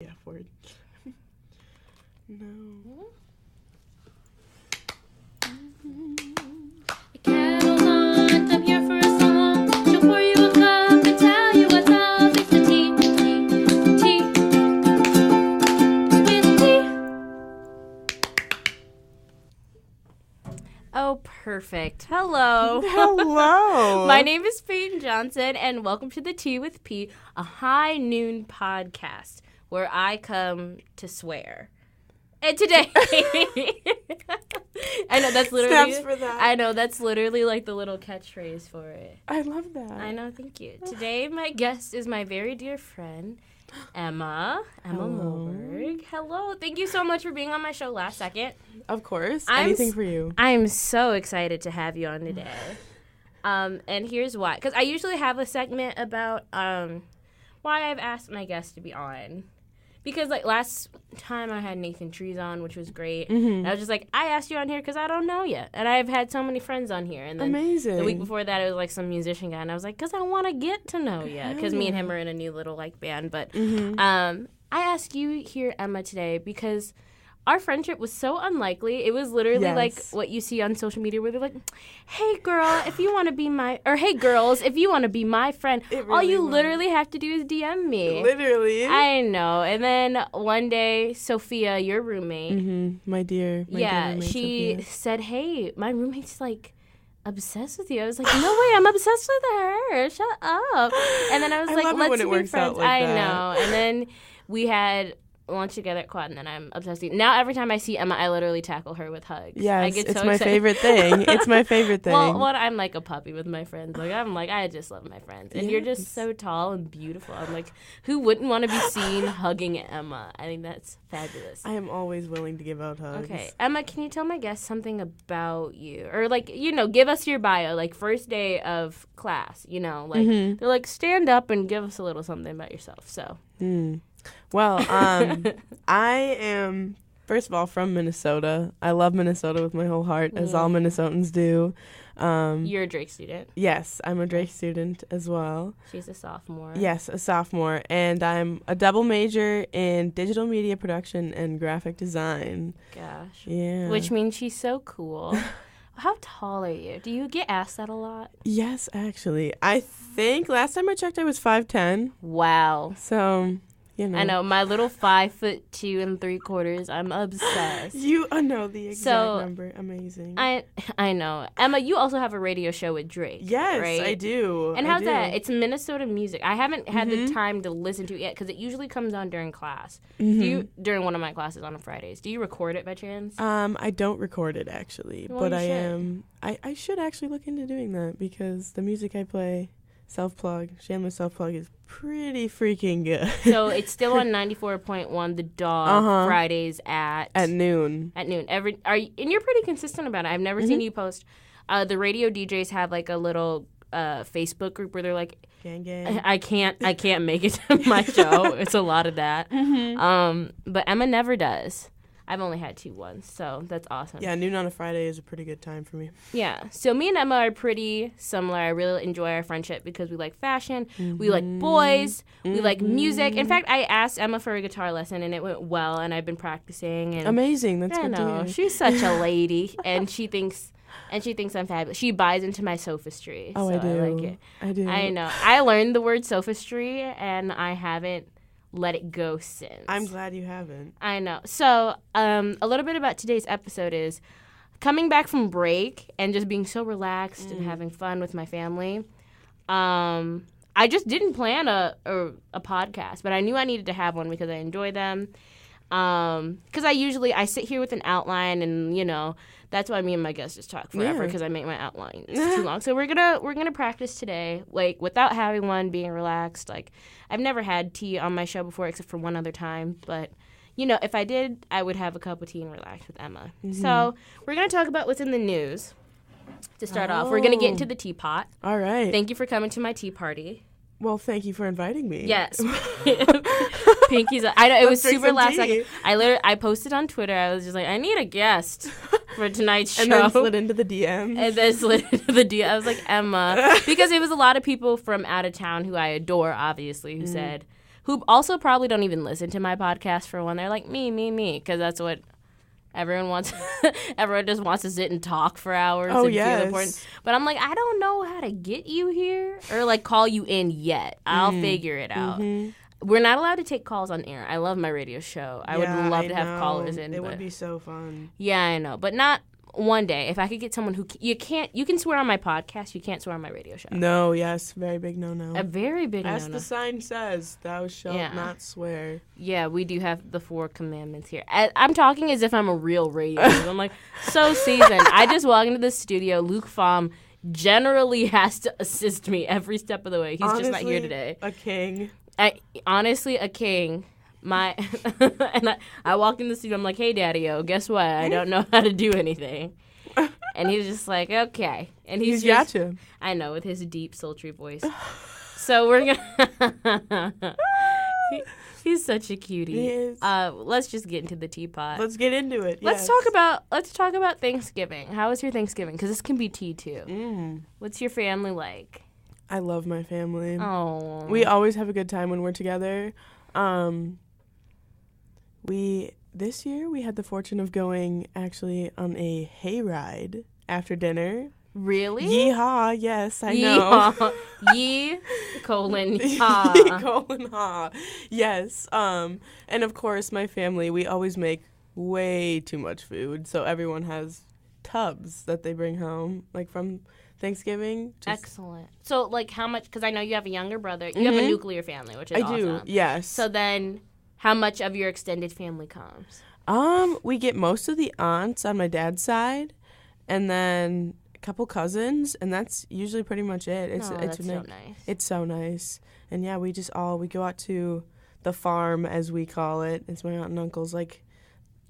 The F word. No. Kettle's on, I'm here for a song. She'll pour you a cup and tell you what's up. It's the tea with tea. Oh, perfect. Hello. Hello. My name is Peyton Johnson, and welcome to the Tea with P, a high noon podcast where I come to swear. And today, I know that's literally. Snaps for that. I know that's literally like the little catchphrase for it. I love that. I know, thank you. Today, my guest is my very dear friend, Emma Moberg. Hello, thank you so much for being on my show last second. Of course, anything for you. I'm so excited to have you on today. And here's why. Because I usually have a segment about why I've asked my guests to be on. Because, like, last time I had Nathan Trees on, which was great. Mm-hmm. And I was just like, I asked you on here because I don't know you. And I've had so many friends on here. And then Amazing. The week before that, it was, like, some musician guy. And I was like, because I want to get to know you. Because me and him are in a new little, like, band. But I asked you here, Emma, today because our friendship was so unlikely. It was literally like what you see on social media where they're like, hey, girl, if you want to be my, or hey, girls, if you want to be my friend, really all you literally have to do is DM me. Literally. I know. And then one day, Sophia, your roommate. My dear roommate, she Sophia. said, hey, my roommate's like obsessed with you. I was like, no way, I'm obsessed with her. Shut up. And then I was like, love it let's when it be works friends. out like I that. know. And then we had lunch together at Quad, and then I'm obsessed with you. Now every time I see Emma, I literally tackle her with hugs. Yes, I get it's so my excited. favorite thing. It's my favorite thing. Well, I'm like a puppy with my friends. Like I just love my friends. And you're just so tall and beautiful. I'm like, who wouldn't want to be seen hugging Emma? I think that's fabulous. I am always willing to give out hugs. Okay, Emma, can you tell my guests something about you? Or, like, give us your bio, like, first day of class, like, they're like, stand up and give us a little something about yourself, so. Well, I am, first of all, from Minnesota. I love Minnesota with my whole heart, as all Minnesotans do. You're a Drake student. Yes, I'm a Drake student as well. She's a sophomore. Yes, a sophomore. And I'm a double major in digital media production and graphic design. Gosh. Yeah. Which means she's so cool. How tall are you? Do you get asked that a lot? Yes, actually. I think last time I checked I was 5'10". Wow. So, I know, my little 5'2 3/4. I'm obsessed. You know the exact number. Amazing. I know. Emma, you also have a radio show with Drake. Yes, right? I do. And how's that? It's Minnesota music. I haven't had the time to listen to it yet because it usually comes on during class. During one of my classes on Fridays. Do you record it by chance? I don't record it actually, well, but I am. I should actually look into doing that because the music I play, self-plug, shameless self-plug, is pretty freaking good. So it's still on 94.1 The Dog Fridays at noon. At noon. And you're pretty consistent about it. I've never seen you post. The radio DJs have like a little Facebook group where they're like, gang. I can't make it to my show. It's a lot of that. But Emma never does. I've only had 2 once, so that's awesome. Yeah, noon on a Friday is a pretty good time for me. Yeah, so me and Emma are pretty similar. I really enjoy our friendship because we like fashion, we like boys, we like music. In fact, I asked Emma for a guitar lesson, and it went well, and I've been practicing. And amazing, that's good to hear. She's such a lady, and she thinks I'm fabulous. She buys into my sophistry. Oh, so I do. I like it. I do. I know. I learned the word sophistry, and I haven't let it go since. I'm glad you haven't. I know. So, a little bit about today's episode is coming back from break and just being so relaxed and having fun with my family. I just didn't plan a podcast, but I knew I needed to have one because I enjoy them. Because I sit here with an outline, and that's why me and my guests just talk forever because I make my outline too long. So we're gonna practice today, like without having one, being relaxed. Like I've never had tea on my show before except for one other time, but if I did, I would have a cup of tea and relax with Emma. So we're gonna talk about what's in the news. To start off, we're gonna get into the teapot. All right. Thank you for coming to my tea party. Well, thank you for inviting me. Yes. Pinky's. I know it was Let's drink super some last tea. second. I posted on Twitter. I was just like, I need a guest for tonight's show. And then slid into the DM. And then slid into the DM. I was like, Emma, because it was a lot of people from out of town who I adore, obviously, who said, who also probably don't even listen to my podcast for one. They're like, me, because that's what everyone wants. Everyone just wants to sit and talk for hours and feel important. But I'm like, I don't know how to get you here or, like, call you in yet. I'll figure it out. We're not allowed to take calls on air. I love my radio show. I would love to have callers in. It would be so fun. Yeah, I know. But not one day. If I could get someone who you can swear on my podcast, you can't swear on my radio show. No, yes, very big no. A very big no. As the sign says, thou shalt not swear. Yeah, we do have the 4 commandments here. I'm talking as if I'm a real radio host. I'm like, so seasoned. I just walk into the studio. Luke Pham generally has to assist me every step of the way. He's honestly, just not here today. A king. Honestly, a king. And I walked in the studio. I'm like, hey, Daddy-o, guess what? I don't know how to do anything. And he's just like, okay. And he's just, gotcha. I know, with his deep, sultry voice. So we're gonna. He's such a cutie. He is. Let's just get into the teapot. Let's get into it. Let's talk about Thanksgiving. How was your Thanksgiving? Because this can be tea too. What's your family like? I love my family. Oh. We always have a good time when we're together. This year we had the fortune of going actually on a hayride after dinner. Really? Yeehaw, yes, I know. Yee, colon, ha. Yee, colon, ha. Yes. And of course, my family, we always make way too much food. So everyone has tubs that they bring home, like from Thanksgiving. Excellent. So, like, how much, because I know you have a younger brother. You have a nuclear family, which is awesome. I do, yes. So then, how much of your extended family comes? We get most of the aunts on my dad's side, and then a couple cousins, and that's usually pretty much it. It's so nice. It's so nice. And yeah, we go out to the farm, as we call it. It's my aunt and uncle's like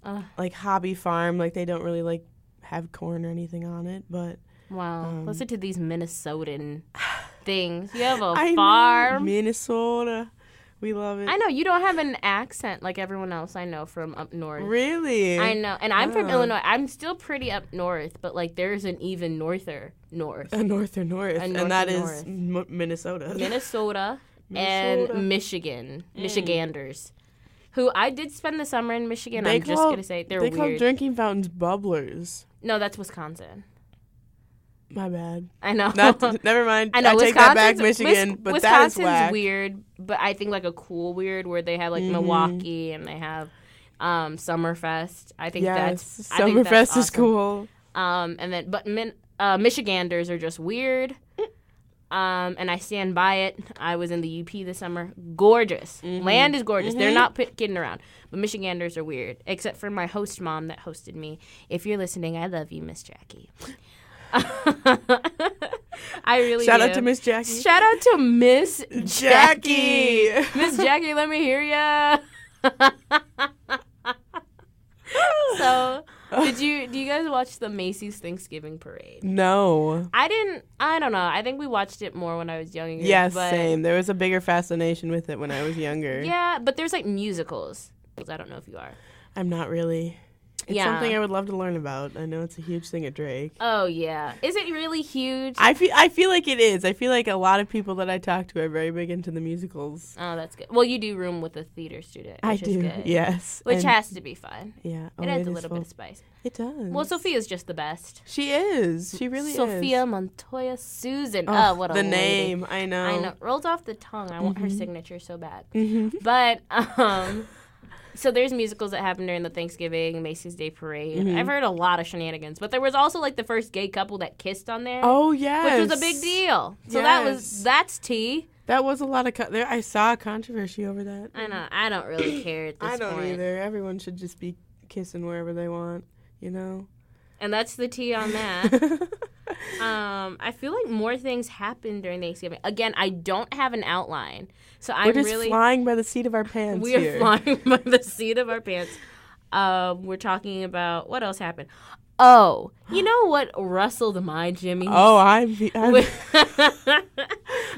hobby farm. Like, they don't really like have corn or anything on it, but wow. Listen to these Minnesotan things. You have a farm. Minnesota. We love it. I know. You don't have an accent like everyone else I know from up north. Really? I know. And I'm from Illinois. I'm still pretty up north, but, like, there's an even norther north. A norther north. And that is Minnesota. Minnesota and Michigan. Michiganders. Who I did spend the summer in Michigan. I'm just going to say they're weird. They call drinking fountains bubblers. No, that's Wisconsin. My bad. I know. Never mind. I know. I take that back, Michigan. But Wisconsin's that is whack. Weird, but I think like a cool weird where they have like Milwaukee and they have Summerfest. I think Summerfest awesome. Is cool. And then Michiganders are just weird. And I stand by it. I was in the UP this summer. Gorgeous. Land is gorgeous. They're not kidding around. But Michiganders are weird, except for my host mom that hosted me. If you're listening, I love you, Miss Jackie. I really Shout do. out to Miss Jackie. Shout out to Miss Jackie. Miss Jackie, let me hear ya. So, do you guys watch the Macy's Thanksgiving Parade? No. I didn't. I don't know. I think we watched it more when I was younger. Yes, same. There was a bigger fascination with it when I was younger. Yeah, but there's like musicals. I don't know if you are. I'm not really. It's something I would love to learn about. I know it's a huge thing at Drake. Oh, yeah. Is it really huge? I feel like it is. I feel like a lot of people that I talk to are very big into the musicals. Oh, that's good. Well, you do room with a theater student, which is good. Yes. Which has to be fun. Yeah. It adds a little bit of spice. It does. Well, Sophia's just the best. She is. She really Sophia is. Montoya Susan. Oh, what a the lady. name. I know. Rolls off the tongue. I want her signature so bad. But, so there's musicals that happen during the Thanksgiving Macy's Day Parade. I've heard a lot of shenanigans, but there was also like the first gay couple that kissed on there. Oh yes, which was a big deal. So that's tea. That was a lot of I saw a controversy over that. I know. I don't really care at this point. I don't either. Everyone should just be kissing wherever they want, you know. And that's the tea on that. I feel like more things happen during Thanksgiving. Again, I don't have an outline. So We're just flying by the seat of our pants. We are flying by the seat of our pants. We're talking about what else happened. Oh, you know what rustled my jimmies? Oh, I'm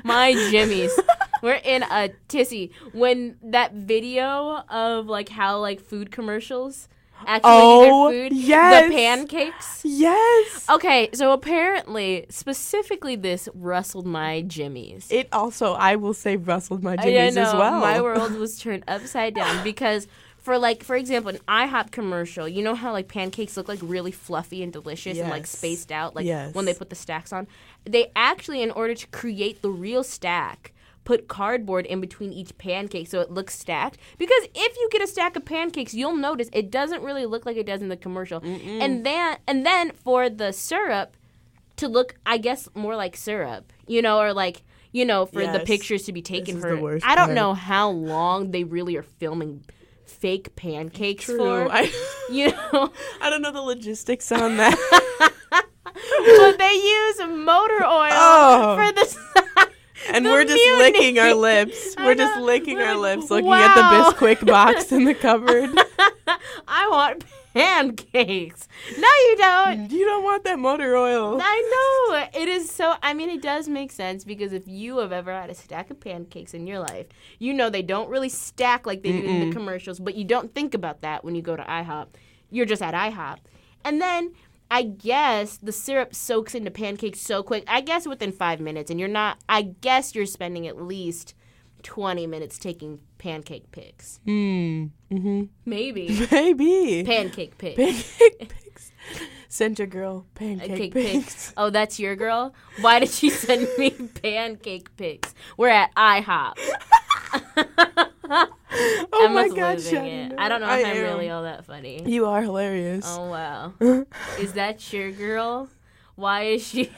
my jimmies. We're in a tizzy when that video of like how like food commercials actually eat their food. Yes. The pancakes. Yes. Okay, so apparently, specifically this rustled my jimmies. It also, I will say, rustled my jimmies as well. My world was turned upside down because for example, an IHOP commercial, you know how like pancakes look like really fluffy and delicious and like spaced out, like when they put the stacks on? They actually, in order to create the real stack, put cardboard in between each pancake so it looks stacked. Because if you get a stack of pancakes, you'll notice it doesn't really look like it does in the commercial. And then for the syrup to look, I guess, more like syrup, or like, for the pictures to be taken for. I don't know how long they really are filming fake pancakes for. I don't know the logistics on that. But they use motor oil for this. And we're just licking our lips. We're just licking our lips, looking at the Bisquick box in the cupboard. I want pancakes. No, you don't. You don't want that motor oil. I know. It is so, it does make sense because if you have ever had a stack of pancakes in your life, they don't really stack like they do in the commercials, but you don't think about that when you go to IHOP. You're just at IHOP. And then I guess the syrup soaks into pancakes so quick. I guess within 5 minutes. And I guess you're spending at least 20 minutes taking pancake pics. Mm-hmm. Maybe. Pancake pics. Pancake pics. Send your girl pancake pics. Oh, that's your girl? Why did she send me pancake pics? We're at IHOP. Oh my God, I don't know if I'm really all that funny. You are hilarious. Oh, wow. Is that your girl? Why is she?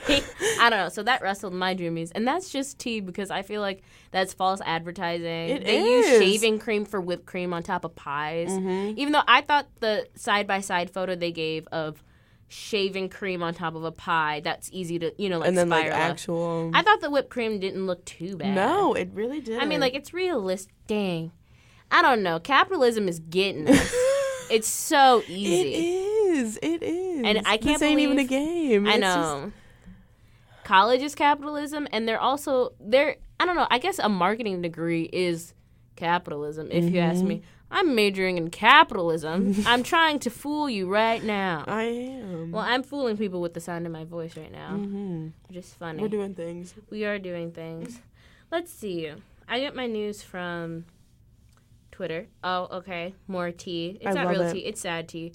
I don't know. So that rustled my dreamies. And that's just tea because I feel like that's false advertising. They use shaving cream for whipped cream on top of pies. Even though I thought the side-by-side photo they gave of shaving cream on top of a pie, that's easy to, like and then spiral. like actual. I thought the whipped cream didn't look too bad. No, it really didn't. It's realistic. Dang. I don't know. Capitalism is getting us. It's so easy. It is. And I can't This ain't even a game. I know. College is capitalism, and I don't know, I guess a marketing degree is capitalism, if you ask me. I'm majoring in capitalism. I'm trying to fool you right now. I am. Well, I'm fooling people with the sound of my voice right now. Just funny. We're doing things. We are doing things. Let's see. I get my news from Twitter. Oh, okay. More tea. It's not real tea. It's sad tea.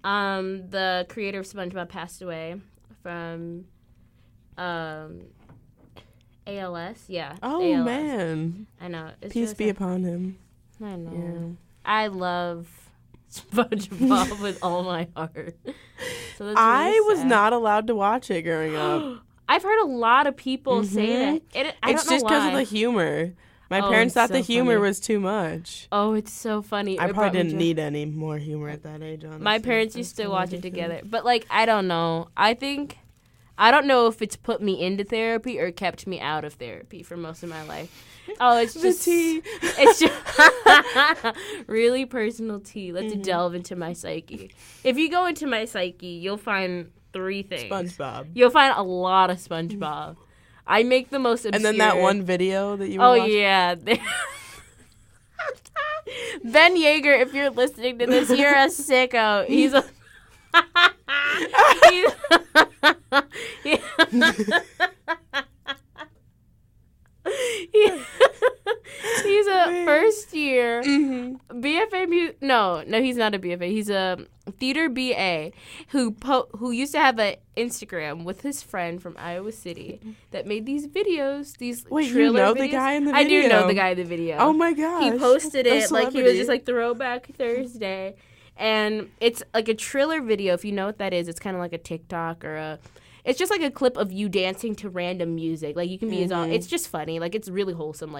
The creator of SpongeBob passed away from ALS. Yeah. Oh, ALS. Man. I know. Peace be upon him. I know. Yeah. I love SpongeBob with all my heart. So that's I was not allowed to watch it growing up. I've heard a lot of people say that. It's just because of the humor. My parents thought the humor was too much. Oh, it's so funny. I probably didn't need any more humor at that age, honestly. My parents used to watch it together. But, I don't know. I don't know if it's put me into therapy or kept me out of therapy for most of my life. Oh, it's just... tea. It's just really personal tea. Let's delve into my psyche. If you go into my psyche, you'll find 3 things. SpongeBob. You'll find a lot of SpongeBob. I make the most obscure... And then that one video that you were watching? Yeah. Ben Yeager, if you're listening to this, you're a sicko. He's a... He's a first year BFA. No, he's not a BFA. He's a theater BA who used to have an Instagram with his friend from Iowa City that made these videos. Wait, you know the guy in the video? I do know the guy in the video. Oh my gosh! He posted it he was just Throwback Thursday, and it's like a Triller video. If you know what that is, it's kind of like a TikTok or a. It's just like a clip of you dancing to random music. You can be his own. It's just funny. It's really wholesome.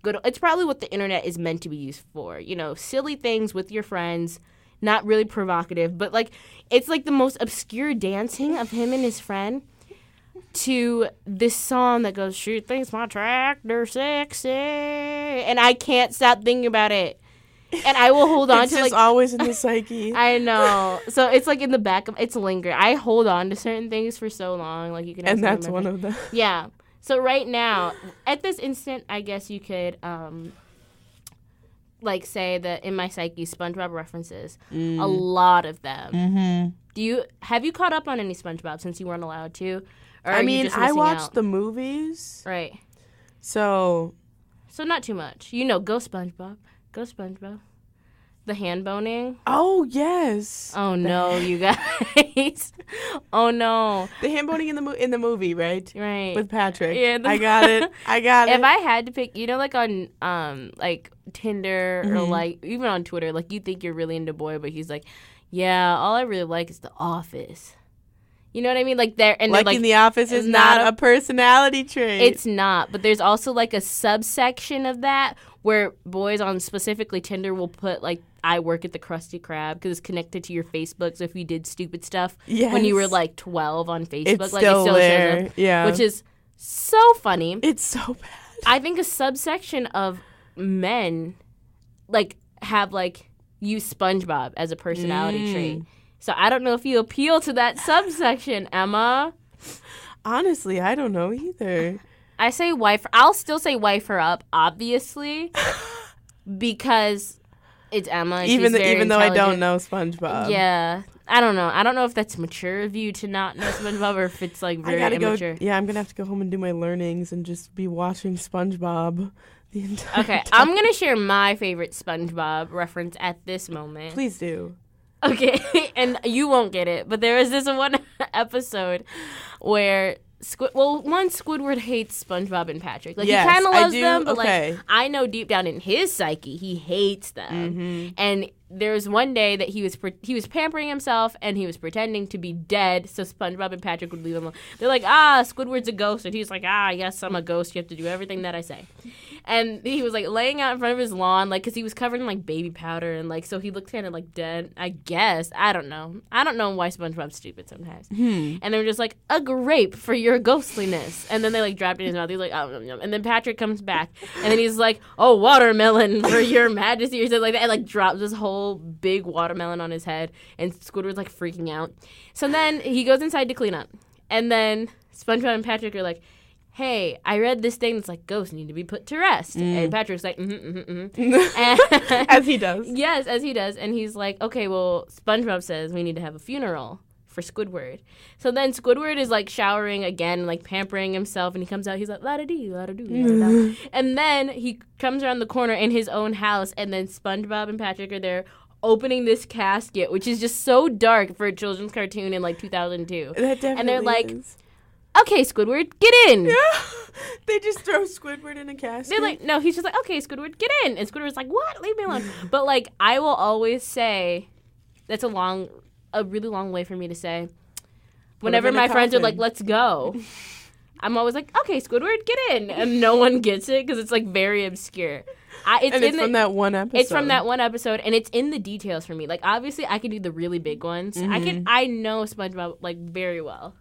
Good. It's probably what the internet is meant to be used for. Silly things with your friends, not really provocative, but it's the most obscure dancing of him and his friend to this song that goes, "She thinks my tractor sexy," and I can't stop thinking about it. And I will hold on it's to just always in the psyche. I know. So it's in the back of it's lingering. I hold on to certain things for so long. You can. And that's one of them. Yeah. So right now, at this instant, I guess you could like say that in my psyche SpongeBob references. A lot of them. Mm-hmm. Have you caught up on any SpongeBob since you weren't allowed to? Or I are you mean, just I missing watched out? the movies. Right. So not too much. You know, go SpongeBob. Go SpongeBob. The hand boning. Oh, yes. Oh, no, you guys. Oh, no. The hand boning in the movie, right? Right. With Patrick. Yeah, I got it. If I had to pick, you know, like on like Tinder or Mm-hmm. like even on Twitter, like you think you're really into boy, but he's like, yeah, all I really like is The Office. You know what I mean? Like they're Like in The Office is not a personality trait. It's not, but there's also like a subsection of that where boys on specifically Tinder will put like, I work at the Krusty Krab because it's connected to your Facebook. So if you did stupid stuff when you were like 12 on Facebook, it's like still it still there. shows up, Yeah. which is so funny. It's so bad. I think a subsection of men like have like use SpongeBob as a personality trait. So I don't know if you appeal to that subsection, Emma. Honestly, I don't know either. I say wife. I'll still say wife her up, obviously, because it's Emma. And Even she's very though I don't intelligent. know SpongeBob. Yeah, I don't know. I don't know if that's mature of you to not know SpongeBob or if it's like very immature. Yeah, I'm gonna have to go home and do my learnings and just be watching SpongeBob the entire Okay, time. I'm gonna share my favorite SpongeBob reference at this moment. Please do. Okay, and you won't get it, but there is this one episode where Squidward hates SpongeBob and Patrick. Like Yes, he kind of I loves do. them, but Okay. like I know deep down in his psyche he hates them. Mm-hmm. And there was one day that he was pampering himself and he was pretending to be dead, so SpongeBob and Patrick would leave him alone. They're like, Squidward's a ghost, and he's like, yes, I'm a ghost. You have to do everything that I say. And he was like laying out in front of his lawn, like, because he was covered in like baby powder, and like, so he looked kind of like dead. I guess I don't know why SpongeBob's stupid sometimes. And they were just like, a grape for your ghostliness, and then they like dropped it in his mouth. He's like, oh, yum, yum. And then Patrick comes back, and then he's like, oh, watermelon for your majesty, or something like that, and like drops this whole big watermelon on his head, and Squidward's like freaking out. So then he goes inside to clean up, and then SpongeBob and Patrick are like, hey, I read this thing that's like ghosts need to be put to rest. And Patrick's like, As he does. Yes, as he does. And he's like, okay, well, SpongeBob says we need to have a funeral for Squidward. So then Squidward is like showering again, like pampering himself, and he comes out, he's like, la-da-dee, la-da-doo, la-da-da. And then he comes around the corner in his own house, and then SpongeBob and Patrick are there opening this casket, which is just so dark for a children's cartoon in like 2002. That definitely And they're like, is. okay, Squidward, get in. Yeah. They just throw Squidward in a casket. They're like, no, he's just like, okay, Squidward, get in. And Squidward's like, what? Leave me alone. But like, I will always say, that's a really long way for me to say. Whenever my friends are like, let's go, I'm always like, okay, Squidward, get in. And no one gets it because it's like very obscure. It's from that one episode. It's from that one episode, and it's in the details for me. Like, obviously, I can do the really big ones. I know SpongeBob like very well.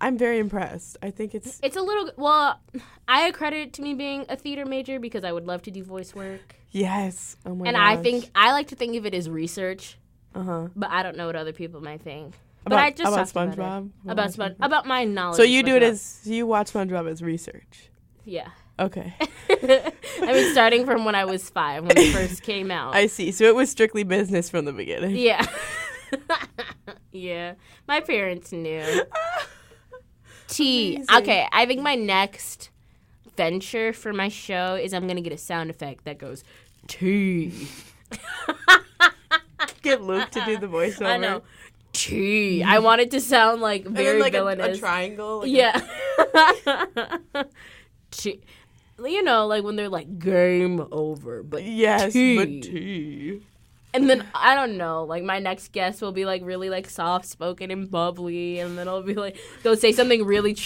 I'm very impressed. I think it's a little, well, I accredit it to me being a theater major because I would love to do voice work. yes. Oh my And gosh. I like to think of it as research, but I don't know what other people might think. But I just about talked SpongeBob. about my knowledge. So of you do it SpongeBob. you watch SpongeBob as research. Yeah. Okay. I mean, starting from when I was 5, when it first came out. I see. So it was strictly business from the beginning. Yeah. Yeah. My parents knew. Amazing. Okay, I think my next venture for my show is I'm going to get a sound effect that goes, T. Get Luke to do the voiceover. I know. T. I want it to sound like And very then like villainous. a triangle. Like Yeah. T. You know, like when they're like, game over, but Yes, T. but T. And then, I don't know, like, my next guest will be, like, really, like, soft-spoken and bubbly, and then I'll be, like, they'll say something really,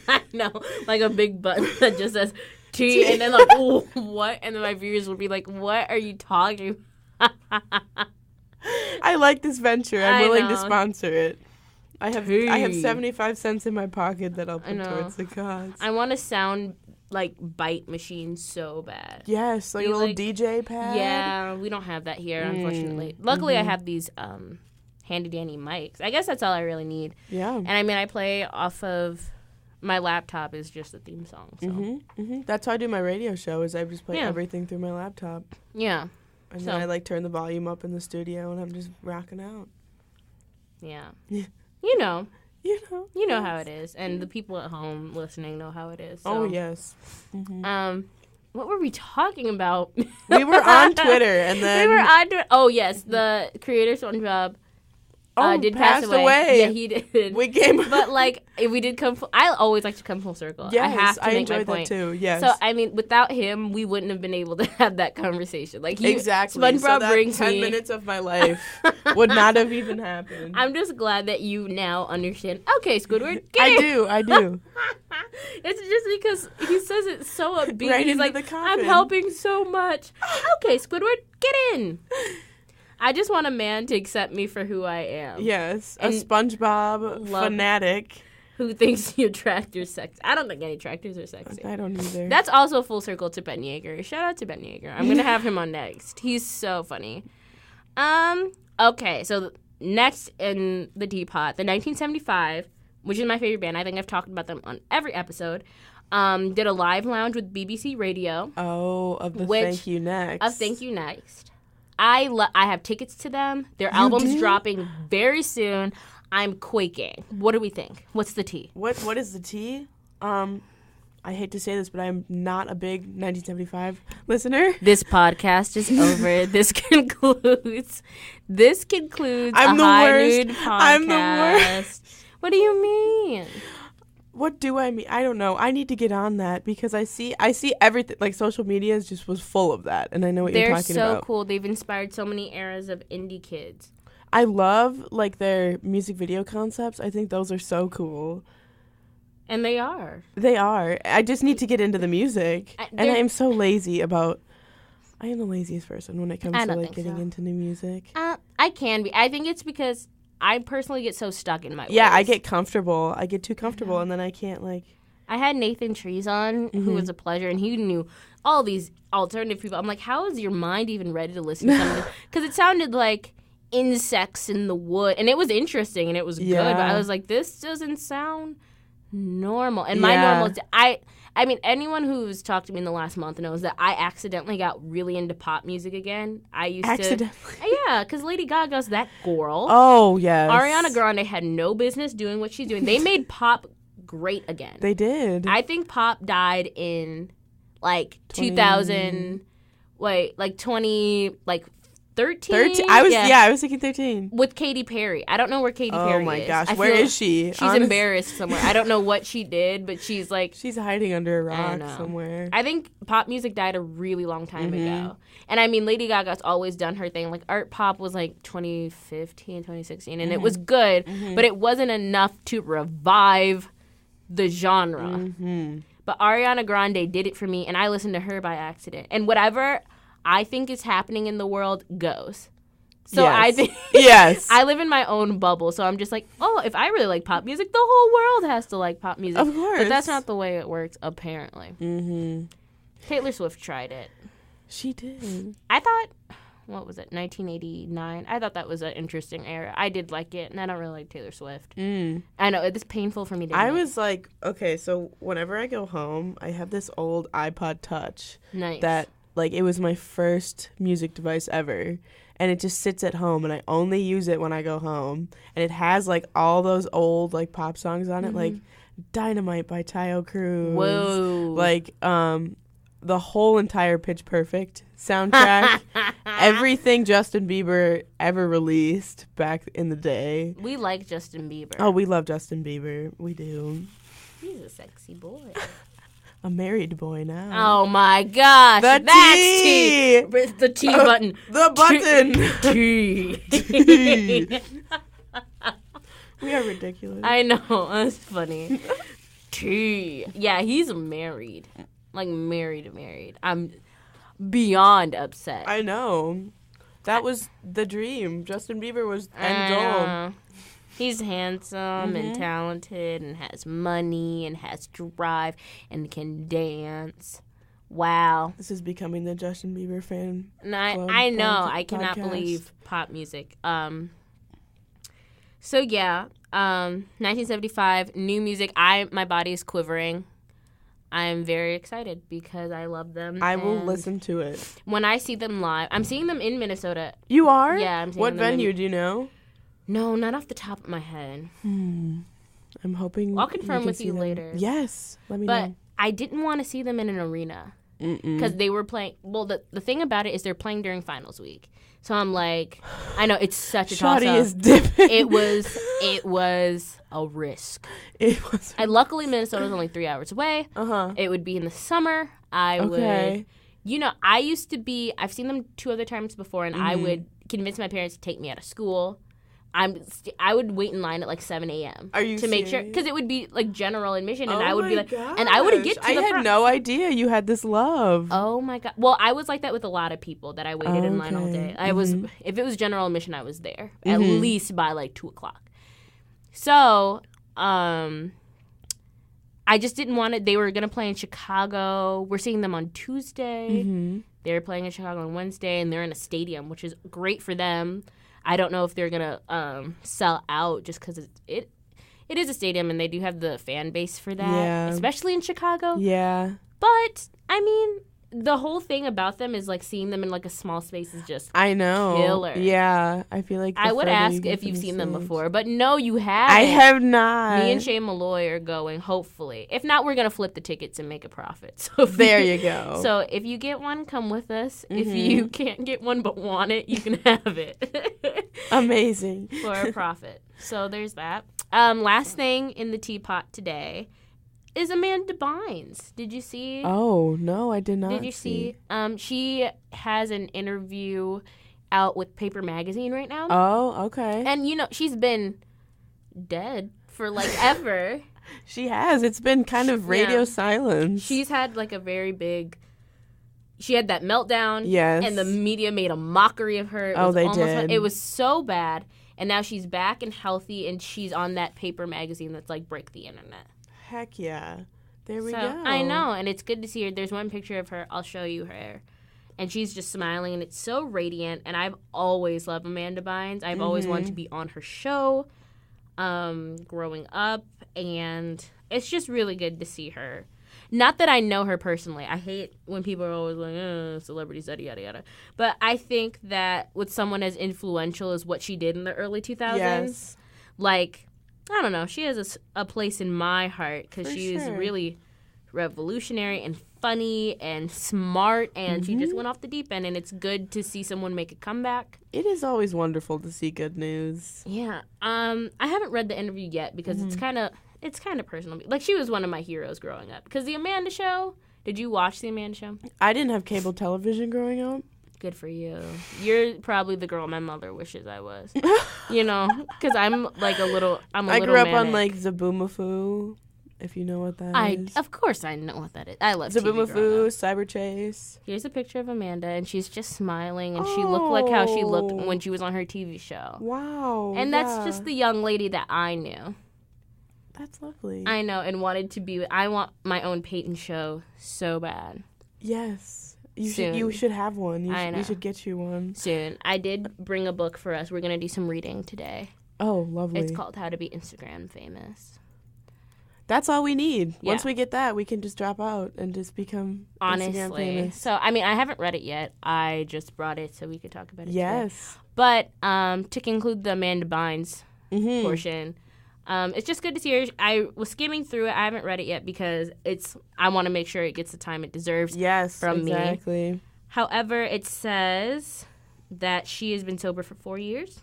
I know, like a big button that just says T, and then, like, oh, what? And then my viewers will be like, what are you talking about? I like this venture. I'm I willing to know. sponsor it. I have T. 75 cents in my pocket that I'll put know. towards the cause. I want a sound, like, bite machine so bad. Yes, like You a little like- DJ pad. Yeah, we don't have that here, unfortunately. Luckily, I have these handy-dandy mics. I guess that's all I really need. Yeah. And, I mean, I play off of my laptop is just a theme song. So. That's how I do my radio show. Is I just play Yeah. everything through my laptop. Yeah. And then I turn the volume up in the studio and I'm just rocking out. Yeah. Yeah. You know Yes. how it is, and the people at home listening know how it is. So. Oh yes. Mm-hmm. What were we talking about? We were on Twitter, and then we were on Twitter. Oh yes, the creator SpongeBob did pass away. Yeah, he did. We came, but we did come. I always like to come full circle. Yes, I have to make enjoyed my point. that too. Yes. So I mean, without him, we wouldn't have been able to have that conversation. Exactly. SpongeBob so that brings 10 me minutes of my life would not have even happened. I'm just glad that you now understand. Okay, Squidward, get in. I do. It's just because he says it so upbeat. Right He's into like, the coffin. I'm helping so much. Okay, Squidward, get in. I just want a man to accept me for who I am. Yes, and a SpongeBob fanatic. Who thinks your tractor's sexy. I don't think any tractors are sexy. I don't either. That's also full circle to Ben Yeager. Shout out to Ben Yeager. I'm going to have him on next. He's so funny. Okay, so next in the Teapot, the 1975, which is my favorite band. I think I've talked about them on every episode. Did a live lounge with BBC Radio. Oh, of the Thank You Next. Of Thank You Next. I have tickets to them. Their album's dropping very soon. I'm quaking. What do we think? What's the tea? What is the tea? I hate to say this, but I'm not a big 1975 listener. This podcast is over. This concludes I'm a the High worst. Nude podcast. I'm the worst. What do you mean? What do I mean? I don't know. I need to get on that because I see everything. Like social media was full of that, and I know what you're talking about. They're so cool. They've inspired so many eras of indie kids. I love their music video concepts. I think those are so cool. And they are. They are. I just need to get into the music. And I am so lazy about... I am the laziest person when it comes to getting into new music. I can be. I think it's because I personally get so stuck in my ways. Yeah, I get comfortable. I get too comfortable, and then I can't, I had Nathan Trees on, who was a pleasure, and he knew all these alternative people. I'm like, how is your mind even ready to listen to something? Because it sounded like insects in the wood, and it was interesting, and it was good, but I was like, this doesn't sound normal. And my normal... I mean, anyone who's talked to me in the last month knows that I accidentally got really into pop music again. I used to... Yeah, because Lady Gaga's that girl. Oh, yes. Ariana Grande had no business doing what she's doing. They made pop great again. They did. I think pop died in, 2000... Wait, 13? I was thinking 13. With Katy Perry. I don't know where Katy Perry is. Oh my gosh, where is she? She's embarrassed somewhere. I don't know what she did, but she's she's hiding under a rock somewhere. I think pop music died a really long time ago. And I mean, Lady Gaga's always done her thing. Art pop was 2015, 2016, and it was good, but it wasn't enough to revive the genre. But Ariana Grande did it for me, and I listened to her by accident. And whatever I think is happening in the world goes. So yes. I think I live in my own bubble. So I'm just if I really like pop music, the whole world has to like pop music. Of course. But that's not the way it works, apparently. Taylor Swift tried it. She did. I thought, what was it, 1989? I thought that was an interesting era. I did like it, and I don't really like Taylor Swift. I know, it's painful for me to admit. I was okay, so whenever I go home, I have this old iPod Touch. Nice. That it was my first music device ever, and it just sits at home, and I only use it when I go home, and it has all those old pop songs on it, like Dynamite by Tayo Cruz. Whoa. The whole entire Pitch Perfect soundtrack, everything Justin Bieber ever released back in the day. We like Justin Bieber. Oh, we love Justin Bieber. We do. He's a sexy boy. A married boy now. Oh my gosh. That's T. The T button. The button. T. We are ridiculous. I know. That's funny. T. Yeah, he's married. Married. I'm beyond upset. I know. That was the dream. Justin Bieber was end goal. He's handsome and talented and has money and has drive and can dance. Wow. This is becoming the Justin Bieber fan. I know. I cannot believe pop music. 1975, new music. My body is quivering. I'm very excited because I love them. I will listen to it. When I see them live, I'm seeing them in Minnesota. You are? Yeah, I'm seeing What them venue do you know? No, not off the top of my head. I'm hoping I'll confirm with you later. Yes, let me know. But I didn't want to see them in an arena because they were playing. Well, the thing about it is they're playing during finals week. So I'm like, I know it's such a toss-up. Shawty is dipping. It was a risk. It was. And luckily, Minnesota's only 3 hours away. It would be in the summer. I would, I've seen them 2 other times before, and I would convince my parents to take me out of school. I would wait in line at like 7 a.m. Are you to make sure, serious? because it would be like general admission, and Oh I would be like, gosh. and I would get to the front. I had no idea you had this love. Oh my god! Well, I was like that with a lot of people that I waited in line all day. I was, if it was general admission, I was there at least by like 2:00. So, I just didn't want it. They were gonna play in Chicago. We're seeing them on Tuesday. They're playing in Chicago on Wednesday, and they're in a stadium, which is great for them. I don't know if they're going to sell out just because it is a stadium and they do have the fan base for that, especially in Chicago. Yeah. But, I mean, the whole thing about them is like seeing them in like a small space is just killer. Yeah. I feel like I would ask if you've seen them before, but no, you haven't. I have not. Me and Shay Malloy are going, hopefully. If not, we're going to flip the tickets and make a profit. So there you go. So if you get one, come with us. If you can't get one but want it, you can have it. Amazing. For a profit. So there's that. Last thing in the teapot today is Amanda Bynes. Did you see? Oh, no, I did not. Did you see? She has an interview out with Paper Magazine right now. Oh, okay. And, she's been dead for, like, ever. She has. It's been kind of radio silence. She's had, like, a very big... She had that meltdown. Yes. And the media made a mockery of her. They did. It was so bad. And now she's back and healthy, and she's on that Paper Magazine that's, like, break the internet. Heck yeah. There we go. I know, and it's good to see her. There's one picture of her. I'll show you her. And she's just smiling, and it's so radiant. And I've always loved Amanda Bynes. I've always wanted to be on her show growing up. And it's just really good to see her. Not that I know her personally. I hate when people are always like, celebrities, yada, yada, yada. But I think that with someone as influential as what she did in the early 2000s, like... I don't know. She has a place in my heart because she is really revolutionary and funny and smart, and she just went off the deep end, and it's good to see someone make a comeback. It is always wonderful to see good news. Yeah. I haven't read the interview yet because it's kind of personal. Like, she was one of my heroes growing up. Because the Amanda Show, did you watch the Amanda Show? I didn't have cable television growing up. Good for you. You're probably the girl my mother wishes I was. Because I'm like a little I grew up on like Zaboomafoo, if you know what that is. Of course I know what that is. I love Zaboomafoo, Cyber Chase. Here's a picture of Amanda, and she's just smiling, and she looked like how she looked when she was on her TV show. Wow. And that's just the young lady that I knew. That's lovely. I know, and wanted to be. I want my own Peyton show so bad. Yes. You should have one. I know. We should get you one. Soon. I did bring a book for us. We're going to do some reading today. Oh, lovely. It's called How to Be Instagram Famous. That's all we need. Yeah. Once we get that, we can just drop out and just become Instagram famous. So, I mean, I haven't read it yet. I just brought it so we could talk about it Yes. today. But to conclude the Amanda Bynes portion... it's just good to see her. I was skimming through it. I haven't read it yet because I want to make sure it gets the time it deserves from me. However, it says that she has been sober for 4 years,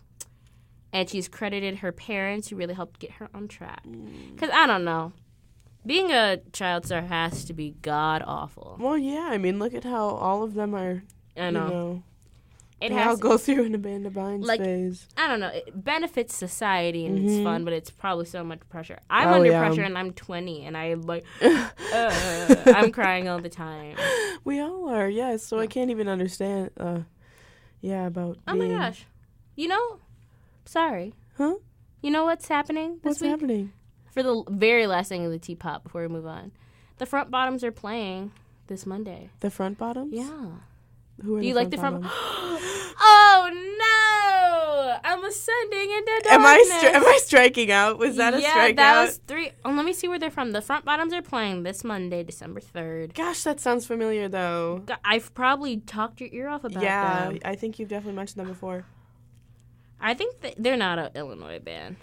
and she's credited her parents who really helped get her on track. Because, I don't know. Being a child star has to be god-awful. Well, yeah. I mean, look at how all of them are, I know. They all go through an Amanda Bynes phase. I don't know. It benefits society and it's fun, but it's probably so much pressure. I'm under pressure and I'm 20 and I'm I'm crying all the time. We all are, yes. So I can't even understand, about Oh my gosh. Sorry. Huh? You know what's happening this week? What's happening? For the very last thing of the teapot before we move on. The Front Bottoms are playing this Monday. The Front Bottoms? Yeah. Who are Do you like the Front Bottoms? Oh, no! I'm ascending into darkness. Am I striking out? Was that a strikeout? Yeah, that was 3. Oh, let me see where they're from. The Front Bottoms are playing this Monday, December 3rd. Gosh, that sounds familiar, though. I've probably talked your ear off about them. Yeah, I think you've definitely mentioned them before. I think they're not an Illinois band.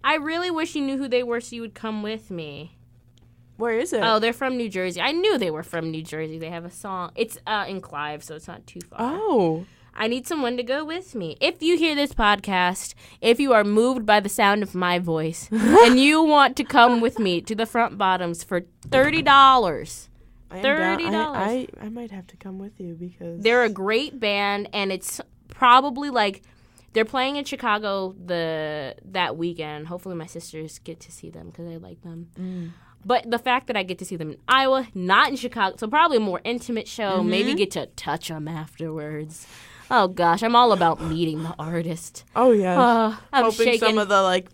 I really wish you knew who they were so you would come with me. Where is it? Oh, they're from New Jersey. I knew they were from New Jersey. They have a song. It's in Clive, so it's not too far. Oh. I need someone to go with me. If you hear this podcast, if you are moved by the sound of my voice, and you want to come with me to the Front Bottoms for $30. $30. I might have to come with you because... They're a great band, and it's probably like... They're playing in Chicago that weekend. Hopefully my sisters get to see them because I like them. Mm. But the fact that I get to see them in Iowa, not in Chicago, so probably a more intimate show, maybe get to touch them afterwards. Oh, gosh, I'm all about meeting the artist. Oh, yeah. I'm hoping shaking. some of the,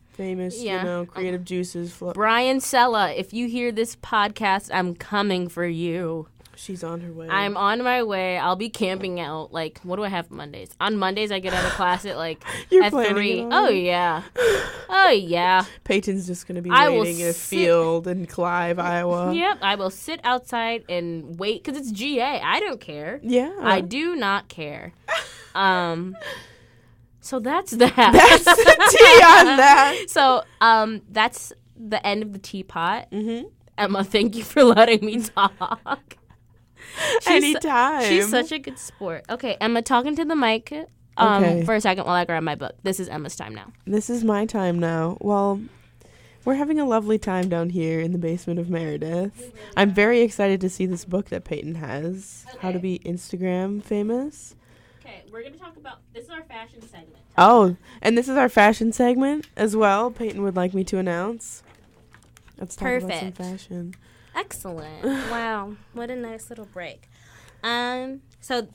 famous, creative juices flow. Brian Sella, if you hear this podcast, I'm coming for you. She's on her way. I'm on my way. I'll be camping out. What do I have Mondays? On Mondays, I get out of class at You're at 3. It oh yeah. Oh yeah. Peyton's just gonna be waiting in a field in Clive, Iowa. Yep. I will sit outside and wait because it's GA. I don't care. Yeah. I do not care. So that's that. That's the tea on that. So that's the end of the teapot. Mm-hmm. Emma, thank you for letting me talk. Anytime. She's such a good sport. Okay, Emma, talking to the mic for a second while I grab my book. This is Emma's time now. This is my time now. Well, we're having a lovely time down here in the basement of Meredith. I'm very excited to see this book that Peyton has, How to Be Instagram Famous. Okay, we're going to talk about, this is our fashion segment. Oh, and this is our fashion segment as well. Peyton would like me to announce. Let's talk about some fashion. Excellent. Wow. What a nice little break. So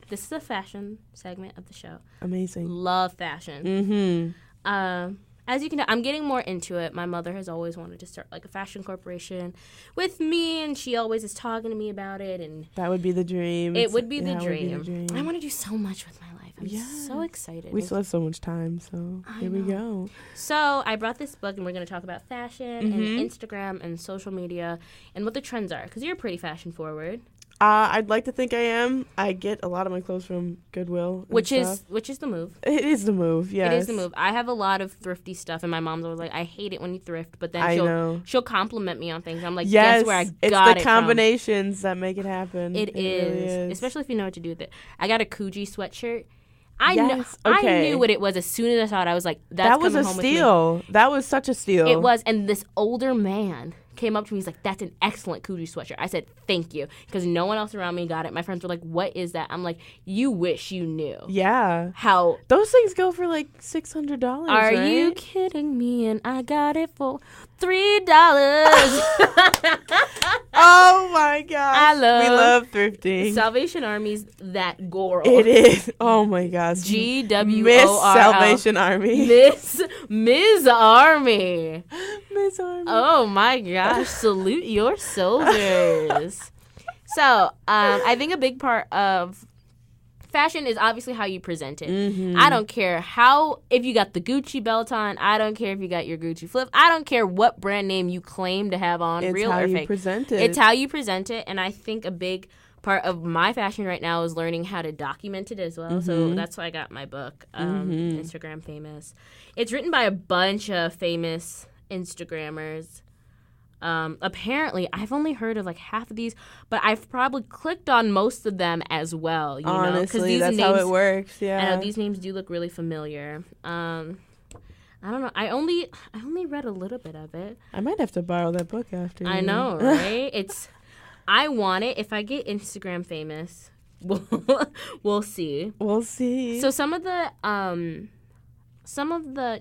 this is a fashion segment of the show. Amazing. Love fashion. Mm-hmm. As you can tell, I'm getting more into it. My mother has always wanted to start a fashion corporation with me, and she always is talking to me about it. And that would be the dream. It would be the dream. I want to do so much with my life. I'm so excited. We still have so much time, so here we go. So I brought this book, and we're going to talk about fashion and Instagram and social media and what the trends are, because you're pretty fashion forward. I'd like to think I am. I get a lot of my clothes from Goodwill. Which is the move. It is the move, yes. It is the move. I have a lot of thrifty stuff, and my mom's always like, I hate it when you thrift, but then she'll compliment me on things. I'm like, guess where I got it from. It's the combinations that make it happen. It really is. Especially if you know what to do with it. I got a Coogee sweatshirt. I knew what it was as soon as I saw it. I was like, that's coming home with me. That was a steal. That was such a steal. It was, and this older man came up to me. He's like, that's an excellent Coogee sweatshirt. I said, thank you, because no one else around me got it. My friends were like, what is that? I'm like, you wish you knew. Yeah. How those things go for $600. Are you kidding me? And I got it for $3. Oh my gosh. We love thrifting. Salvation Army's that girl. It is. Oh my gosh. GWORL. Miss Salvation Army. Ms. Army. Miss Army. Oh my gosh. Salute your soldiers. So, I think a big part of fashion is obviously how you present it. Mm-hmm. I don't care if you got the Gucci belt on. I don't care if you got your Gucci flip. I don't care what brand name you claim to have on, real or fake. It's how you present it. It's how you present it, and I think a big part of my fashion right now is learning how to document it as well. Mm-hmm. So that's why I got my book, Instagram Famous. It's written by a bunch of famous Instagrammers. Apparently, I've only heard of half of these, but I've probably clicked on most of them as well. Honestly, that's how it works. Yeah, I know these names do look really familiar. I don't know. I only read a little bit of it. I might have to borrow that book after. I know, right? I want it. If I get Instagram famous, we'll see. We'll see. So some of the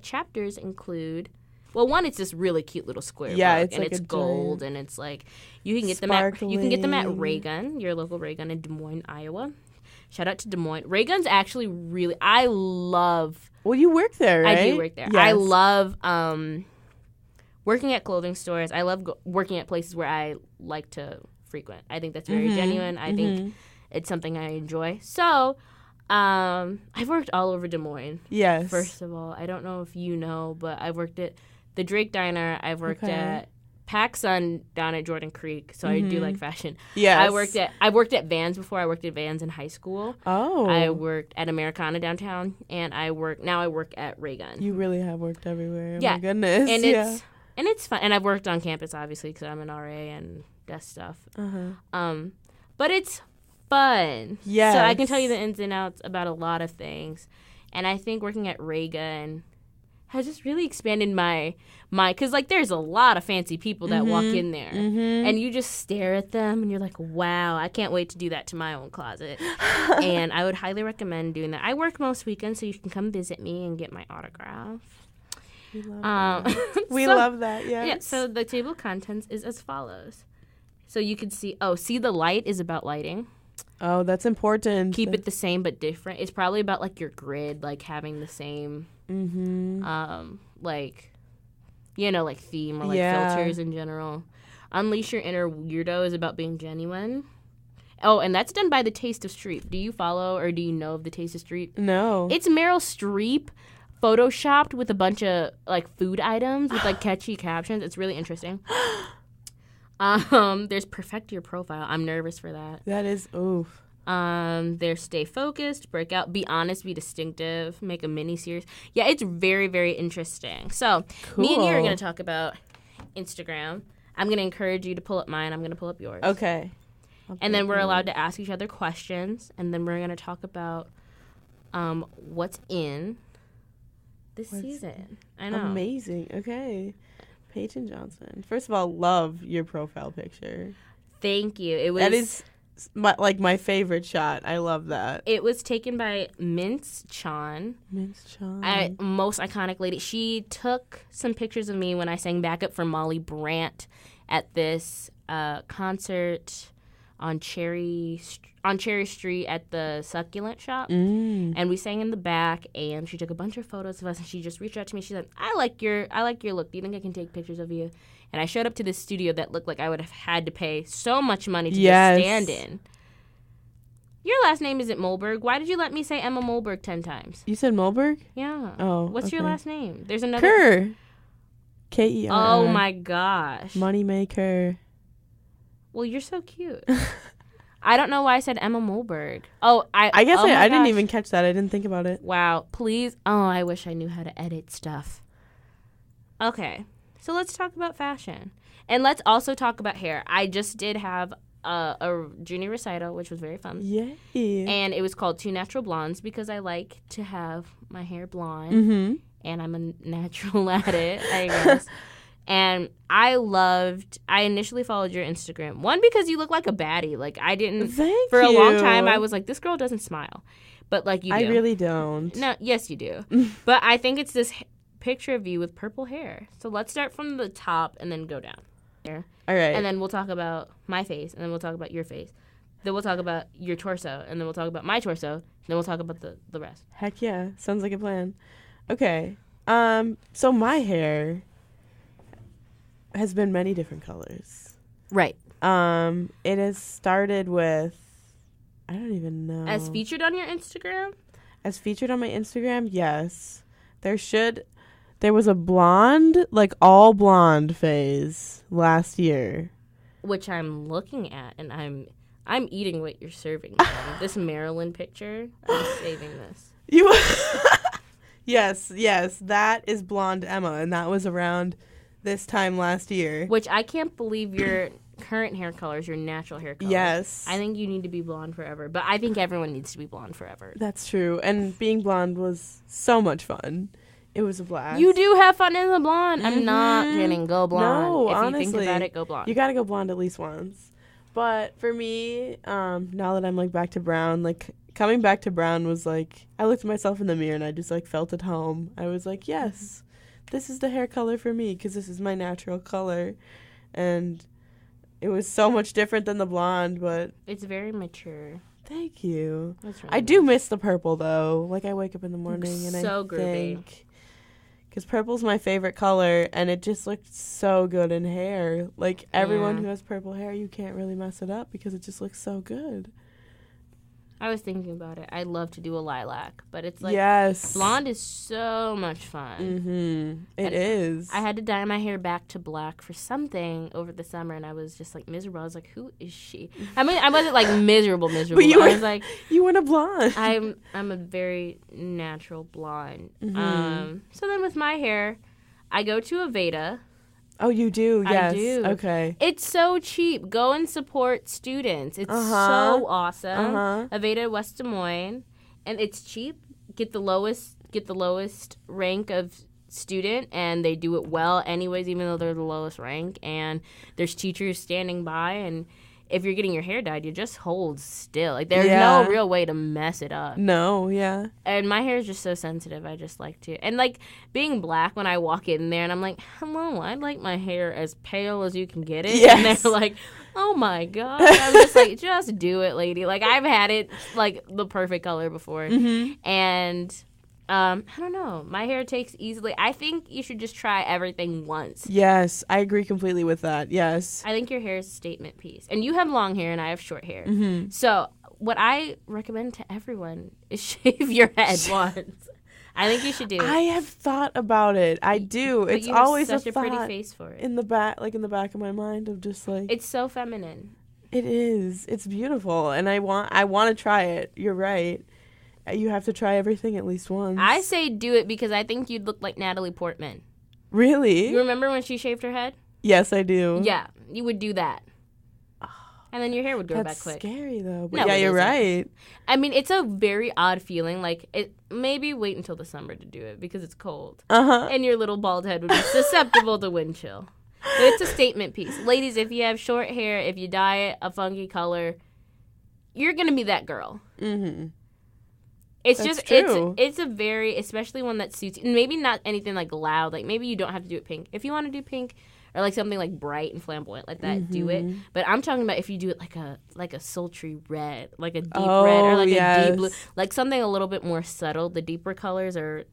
chapters include. Well, one, it's this really cute little square book, and it's gold, and it's you can get them at Raygun, your local Raygun in Des Moines, Iowa. Shout out to Des Moines. Raygun's actually really, I love. Well, you work there, right? I do work there. Yes. I love working at clothing stores. I love working at places where I like to frequent. I think that's very genuine. I think it's something I enjoy. So, I've worked all over Des Moines. Yes. First of all, I don't know if you know, but I've worked at the Drake Diner. I've worked at PacSun down at Jordan Creek, so I do like fashion. Yes. I worked at Vans before. I worked at Vans in high school. Oh. I worked at Americana downtown, and I work at Raygun. You really have worked everywhere. Yeah. Oh my goodness. And it's fun. And I've worked on campus, obviously, because I'm an RA and desk stuff. But it's fun. Yes. So I can tell you the ins and outs about a lot of things. And I think working at Raygun has just really expanded my because like there's a lot of fancy people that walk in there and you just stare at them and you're like, wow, I can't wait to do that to my own closet. And I would highly recommend doing that. I work most weekends, so you can come visit me and get my autograph. We love that. We love that, yes. Yeah, so the table of contents is as follows. So you can see the light is about lighting. Oh, that's important. Keep it the same but different. It's probably about like your grid, like having the same like theme or like filters in general. Unleash your inner weirdo is about being genuine. Oh, and that's done by the Taste of Streep. Do you follow or do you know of the Taste of Streep? No. It's Meryl Streep photoshopped with a bunch of like food items with like catchy captions. It's really interesting. There's Perfect Your Profile. I'm nervous for that. That is oof. There's Stay Focused, Break Out, Be Honest, Be Distinctive, Make a mini series. Yeah, it's very, very interesting. So me and you are going to talk about Instagram. I'm going to encourage you to pull up mine. I'm going to pull up yours. Okay. And then we're allowed to ask each other questions. And then we're going to talk about what's in this season. I know. Amazing. Okay. Peyton Johnson. First of all, love your profile picture. Thank you. That is my favorite shot. I love that. It was taken by Mince Chan. Most iconic lady. She took some pictures of me when I sang backup for Molly Brandt at this concert on Cherry Street at the Succulent Shop. And we sang in the back, and she took a bunch of photos of us, and she just reached out to me. She said, I like your look. Do you think I can take pictures of you? And I showed up to this studio that looked like I would have had to pay so much money to just stand in. Your last name isn't Molberg. Why did you let me say Emma Molberg 10 times? You said Molberg? Yeah. Oh, What's your last name? There's another. Kerr. Kerr. Oh, my gosh. Moneymaker. Well, you're so cute. I don't know why I said Emma Molberg. Oh, I guess I didn't even catch that. I didn't think about it. Wow. Please. Oh, I wish I knew how to edit stuff. Okay. So let's talk about fashion. And let's also talk about hair. I just did have a junior recital, which was very fun. Yay. And it was called Two Natural Blondes because I like to have my hair blonde. And I'm a natural at it, I guess. And I initially followed your Instagram. One, because you look like a baddie. Like, I didn't. Thank for you. a long time, I was like, this girl doesn't smile. But, like, you do. I really don't. No, yes, you do. But I think it's this picture of you with purple hair. So let's start from the top and then go down. All right. And then we'll talk about my face, and then we'll talk about your face. Then we'll talk about your torso, and then we'll talk about my torso, and then we'll talk about the rest. Heck yeah. Sounds like a plan. Okay. So my hair has been many different colors. Right. It has started with, I don't even know. As featured on your Instagram? As featured on my Instagram, yes. There was a blonde, like all blonde phase last year. Which I'm looking at, and I'm eating what you're serving. This Maryland picture, I'm saving this. Yes, that is blonde Emma, and that was around this time last year. Which I can't believe your current hair color is your natural hair color. Yes. I think you need to be blonde forever, but I think everyone needs to be blonde forever. That's true, and being blonde was so much fun. It was a blast. You do have fun in the blonde. I'm not kidding. Go blonde. No, if honestly, you think about it, go blonde. You gotta go blonde at least once. But for me, now that I'm like back to brown, like coming back to brown was like, I looked at myself in the mirror and I just like felt at home. I was like, yes, this is the hair color for me because this is my natural color. And it was so much different than the blonde, but it's very mature. Thank you. That's really I do miss the purple though. Like I wake up in the morning and so I groovy. think, because purple's my favorite color and it just looked so good in hair. Like everyone who has purple hair, you can't really mess it up because it just looks so good. I was thinking about it. I'd love to do a lilac, but it's like yes, blonde is so much fun. Mm-hmm. It is. I had to dye my hair back to black for something over the summer, and I was just like miserable. I was like, "Who is she?" I mean, I wasn't like miserable. But I was like, "You want a blonde?" I'm a very natural blonde. So then with my hair, I go to Aveda. Oh, you do? Yes. I do. Okay. It's so cheap. Go and support students. It's so awesome. Aveda, West Des Moines, and it's cheap. Get the lowest rank of student, and they do it well anyways, even though they're the lowest rank. And there's teachers standing by, and if you're getting your hair dyed, you just hold still. Like, there's no real way to mess it up. No, yeah. And my hair is just so sensitive. I just like to. And, like, being black, when I walk in there and I'm like, hello, I'd like my hair as pale as you can get it. Yes. And they're like, oh, my God. I'm just like, just do it, lady. Like, I've had it, like, the perfect color before. And I don't know. My hair takes easily. I think you should just try everything once. Yes, I agree completely with that. Yes. I think your hair is a statement piece. And you have long hair and I have short hair. So what I recommend to everyone is shave your head once. I think you should do it. I have thought about it. I do. But it's you have always such a a pretty thought face for it. in the back of my mind of just like It's so feminine. it is. It's beautiful, and I want to try it. You're right. You have to try everything at least once. I say do it because I think you'd look like Natalie Portman. Really? You remember when she shaved her head? Yes, I do. Yeah, you would do that. And then your hair would grow back quick. That's scary, though. But No, yeah, it you're isn't. right. I mean, it's a very odd feeling. Like, maybe wait until the summer to do it because it's cold. And your little bald head would be susceptible to wind chill. But it's a statement piece. Ladies, if you have short hair, if you dye it a funky color, you're going to be that girl. It's That's just, true. it's a very, especially one that suits you. Maybe not anything like loud. Like, maybe you don't have to do it pink. If you want to do pink or like something like bright and flamboyant like that, do it. But I'm talking about if you do it like a sultry red, like a deep red or like a deep blue, like something a little bit more subtle. The deeper colors are,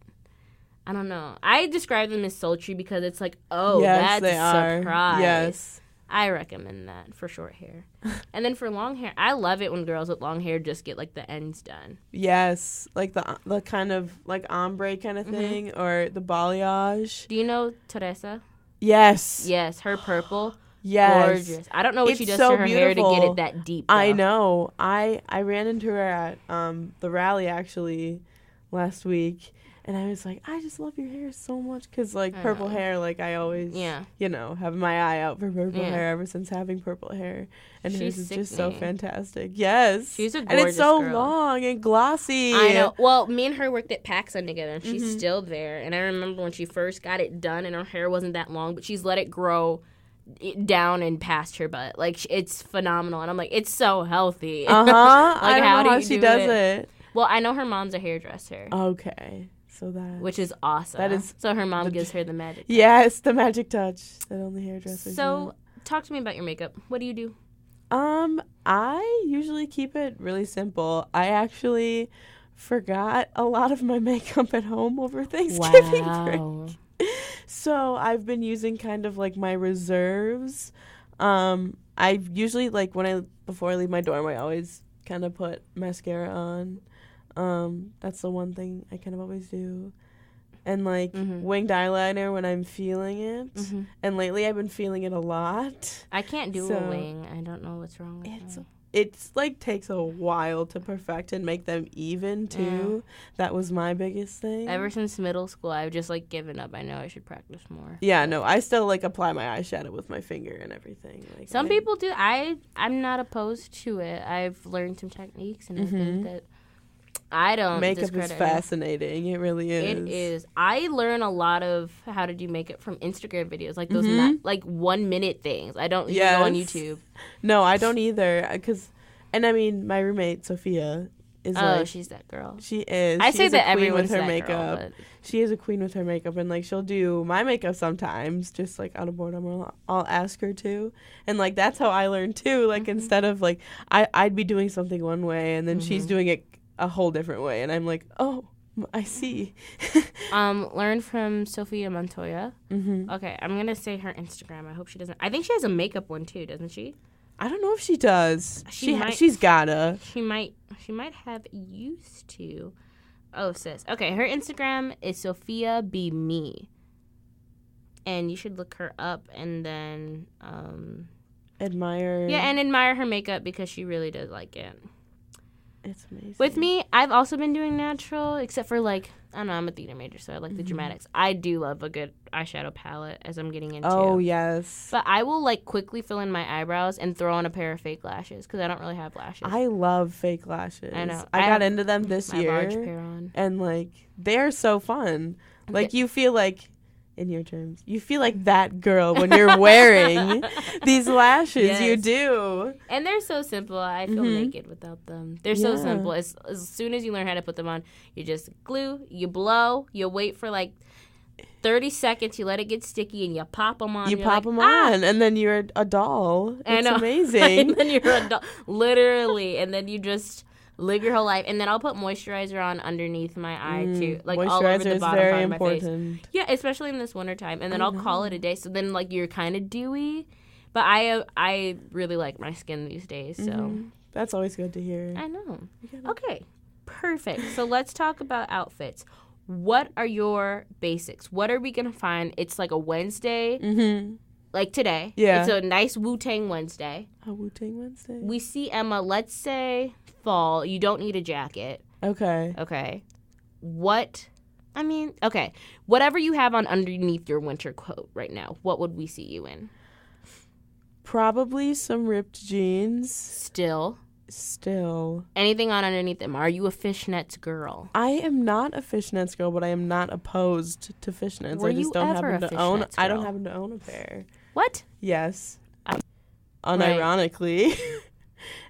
I don't know. I describe them as sultry because it's like, oh, Yes, that's they a surprise. are. Yes. I recommend that for short hair. And then for long hair, I love it when girls with long hair just get like the ends done. Yes. Like the kind of like ombre kind of thing or the balayage. Do you know Teresa? Yes. Yes, her purple. Yes. Gorgeous. I don't know what It's she does so to her hair to get beautiful. it that deep. Though. I know. I ran into her at the rally actually last week. And I was like, I just love your hair so much. Because, like, purple hair, like, I always, you know, have my eye out for purple hair ever since having purple hair. And hers is just so fantastic. Yes. She's a gorgeous And it's so girl. long and glossy. I know. Well, me and her worked at PacSun together, and she's still there. And I remember when she first got it done, and her hair wasn't that long, but she's let it grow down and past her butt. Like, it's phenomenal. And I'm like, it's so healthy. Like, I don't know how you she do does it. Well, I know her mom's a hairdresser. Okay. So that, which is awesome. That is so her mom gives her the magic touch. Yes, the magic touch that only hairdressers So, know. Talk to me about your makeup. What do you do? I usually keep it really simple. I actually forgot a lot of my makeup at home over Thanksgiving break. So I've been using kind of like my reserves. I usually before I leave my dorm, I always kind of put mascara on. That's the one thing I kind of always do. And, like, winged eyeliner when I'm feeling it. And lately I've been feeling it a lot. I can't do a wing. I don't know what's wrong with me. It's, like, takes a while to perfect and make them even, too. That was my biggest thing. Ever since middle school, I've just, like, given up. I know I should practice more. Yeah, no, I still, like, apply my eyeshadow with my finger and everything. Like, some people do. I'm not opposed to it. I've learned some techniques, and I think that I don't Makeup is fascinating. It really is. It is. I learn a lot of how to do makeup from Instagram videos, like those like 1 minute things. I don't even go on YouTube. No, I don't either. And I mean, my roommate Sophia is she's that girl. She is. I say that everyone everyone's with her that makeup. girl, she is a queen with her makeup, and like she'll do my makeup sometimes, just like out of boredom. I'll ask her to, and like that's how I learn too. Like instead of like I'd be doing something one way, and then she's doing it a whole different way, and I'm like, oh, I see. Learn from Sophia Montoya. Okay, I'm gonna say her Instagram. I hope she doesn't. I think she has a makeup one too, doesn't she? I don't know if she does. She's gotta. She might have used to. Oh, sis. Okay, her Instagram is Sophia B Me. And you should look her up and then admire. Yeah, and admire her makeup because she really does like it. It's amazing. With me, I've also been doing natural, except for like, I don't know, I'm a theater major, so I like the dramatics. I do love a good eyeshadow palette as I'm getting into. Oh, yes. But I will like quickly fill in my eyebrows and throw on a pair of fake lashes because I don't really have lashes. I love fake lashes. I know. I got into them this year. My large pair on. And like, they're so fun. Like, you feel like, in your terms, you feel like that girl when you're wearing these lashes. Yes. You do. And they're so simple. I feel naked without them. They're so simple. As soon as you learn how to put them on, you just glue, you blow, you wait for like 30 seconds, you let it get sticky, and you pop them on. You pop them on, and then you're a doll. It's amazing. And then you're a doll. Literally. And then you just live your whole life. And then I'll put moisturizer on underneath my eye, too. Like, all over the bottom part of my face. Yeah, especially in this wintertime. And then I'll call it a day. So then, like, you're kind of dewy. But I really like my skin these days, so. That's always good to hear. I know. Okay, perfect. So let's talk about outfits. What are your basics? What are we going to find? It's like a Wednesday. Like today. Yeah. It's a nice Wu-Tang Wednesday. A Wu-Tang Wednesday? We see Emma, let's say fall. You don't need a jacket. Okay. Whatever you have on underneath your winter coat right now, what would we see you in? Probably some ripped jeans. Still. Anything on underneath them? Are you a fishnets girl? I am not a fishnets girl, but I am not opposed to fishnets. I don't happen to own a pair. What? Yes. Unironically.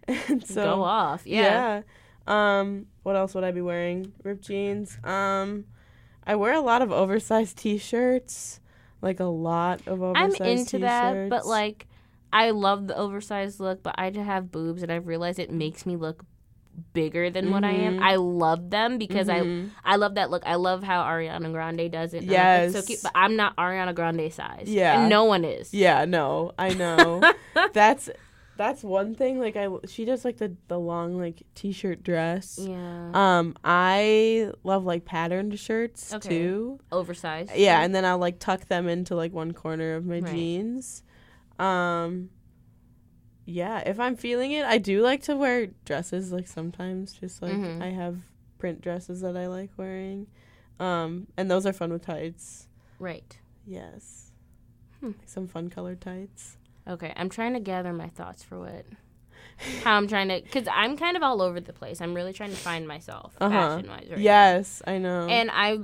And so, go off. Yeah. What else would I be wearing? Ripped jeans. I wear a lot of oversized t-shirts. Like a lot of oversized t-shirts. I'm into that, but like I love the oversized look, but I have boobs, and I've realized it makes me look bigger than what I am. I love them because I love that look. I love how Ariana Grande does it. Yes. It's so cute, but I'm not Ariana Grande size. Yeah. And no one is. Yeah, no, I know. That's one thing. Like she does like the long like t-shirt dress. Yeah. I love like patterned shirts too. Oversized. Yeah, and then I'll like tuck them into like one corner of my jeans. Yeah, if I'm feeling it, I do like to wear dresses like sometimes. Just like I have print dresses that I like wearing. And those are fun with tights. Right. Yes. Like some fun colored tights. Okay, I'm trying to gather my thoughts for how I'm trying to, because I'm kind of all over the place. I'm really trying to find myself fashion-wise right now. I know. And I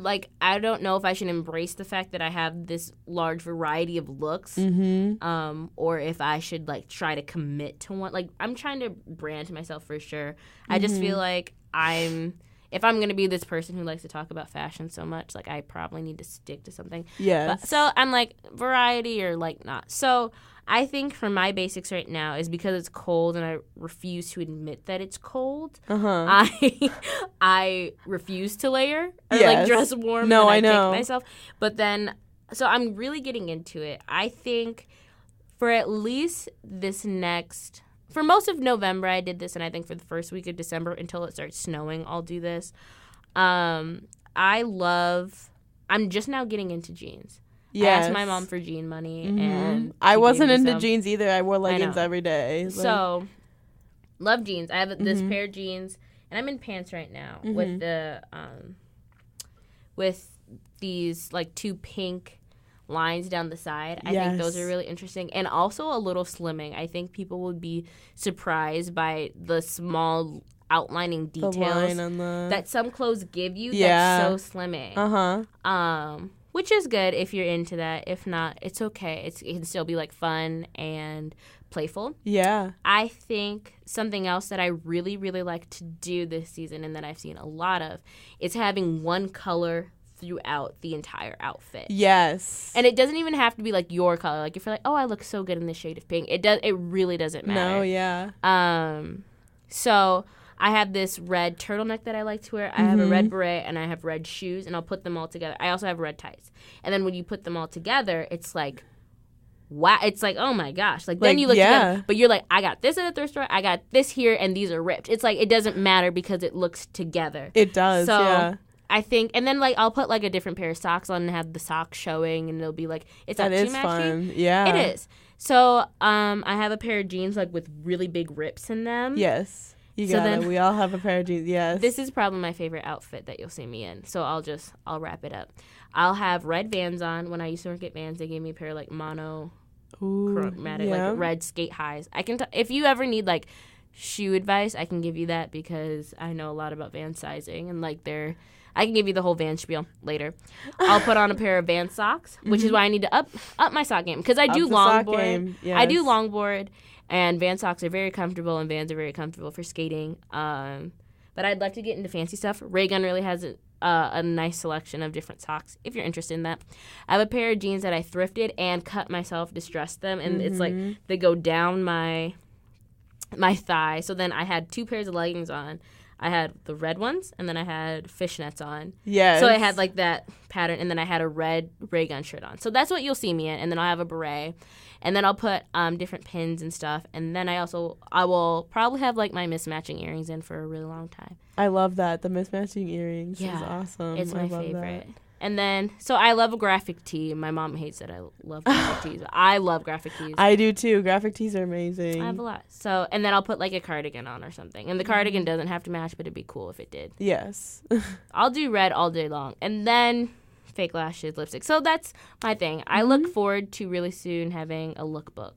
don't know if I should embrace the fact that I have this large variety of looks, or if I should like try to commit to one. Like I'm trying to brand myself for sure. I just feel like if I'm going to be this person who likes to talk about fashion so much, like I probably need to stick to something. Yes. So I'm like variety or like not. So I think for my basics right now is because it's cold and I refuse to admit that it's cold. I refuse to layer or like dress warm. No, I know. Take myself. But then, so I'm really getting into it. I think for at least for most of November I did this, and I think for the first week of December until it starts snowing, I'll do this. I'm just now getting into jeans. Yes. I asked my mom for jean money, and I wasn't into jeans either. I wore leggings every day. So, love jeans. I have this pair of jeans, and I'm in pants right now with these like two pink lines down the side. I think those are really interesting, and also a little slimming. I think people would be surprised by the small outlining details that some clothes give you. That's so slimming. Which is good if you're into that. If not, it's okay. It can still be, like, fun and playful. Yeah. I think something else that I really, really like to do this season and that I've seen a lot of is having one color throughout the entire outfit. Yes. And it doesn't even have to be, like, your color. Like, if you're like, oh, I look so good in this shade of pink. It really doesn't matter. No, yeah. So I have this red turtleneck that I like to wear. I have a red beret, and I have red shoes, and I'll put them all together. I also have red tights. And then when you put them all together, it's like wow, it's like, oh my gosh. Like then you look together, but you're like, I got this at a thrift store, I got this here, and these are ripped. It's like it doesn't matter because it looks together. It does. So yeah. I think, and then like I'll put like a different pair of socks on and have the socks showing, and it'll be like it's that not is too matchy. Fun. Yeah, it is. So I have a pair of jeans like with really big rips in them. Yes, you got it. We all have a pair of jeans. Yes, this is probably my favorite outfit that you'll see me in. So I'll wrap it up. I'll have red Vans on. When I used to work at Vans, they gave me a pair of like monochromatic like red skate highs. I can if you ever need like shoe advice, I can give you that because I know a lot about Vans sizing and like I can give you the whole Vans spiel later. I'll put on a pair of Vans socks, which is why I need to up my sock game because I do longboard. Yes. I do longboard, and Vans socks are very comfortable, and Vans are very comfortable for skating. But I'd love to get into fancy stuff. Raygun really has a nice selection of different socks if you're interested in that. I have a pair of jeans that I thrifted and cut myself, distressed them, and it's like they go down my thigh. So then I had 2 pairs of leggings on. I had the red ones, and then I had fishnets on. Yes. So I had like that pattern, and then I had a red Raygun shirt on. So that's what you'll see me in, and then I'll have a beret, and then I'll put different pins and stuff, and then I will probably have like my mismatching earrings in for a really long time. I love that. The mismatching earrings is awesome. It's my favorite. That. And then, so I love a graphic tee. My mom hates that I love graphic tees. But I love graphic tees. I do too. Graphic tees are amazing. I have a lot. So, and then I'll put like a cardigan on or something. And the cardigan doesn't have to match, but it'd be cool if it did. Yes. I'll do red all day long. And then fake lashes, lipstick. So that's my thing. I look forward to really soon having a lookbook.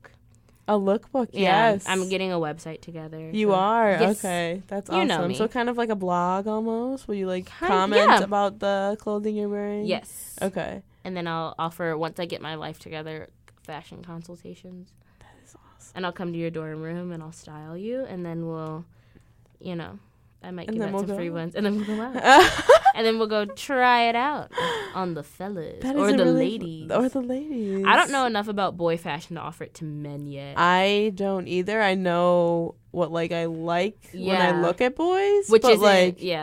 A lookbook, yeah, yes. I'm getting a website together. You are? Yes. Okay. That's awesome. You know me. So kind of like a blog almost? Will you like comment about the clothing you're wearing? Yes. Okay. And then I'll offer, once I get my life together, fashion consultations. That is awesome. And I'll come to your dorm room and I'll style you, and then we'll, I might give out some free ones, and then we'll go out. And then we'll go try it out on the fellas or the ladies. Or the ladies. I don't know enough about boy fashion to offer it to men yet. I don't either. I know what I like when I look at boys, which but is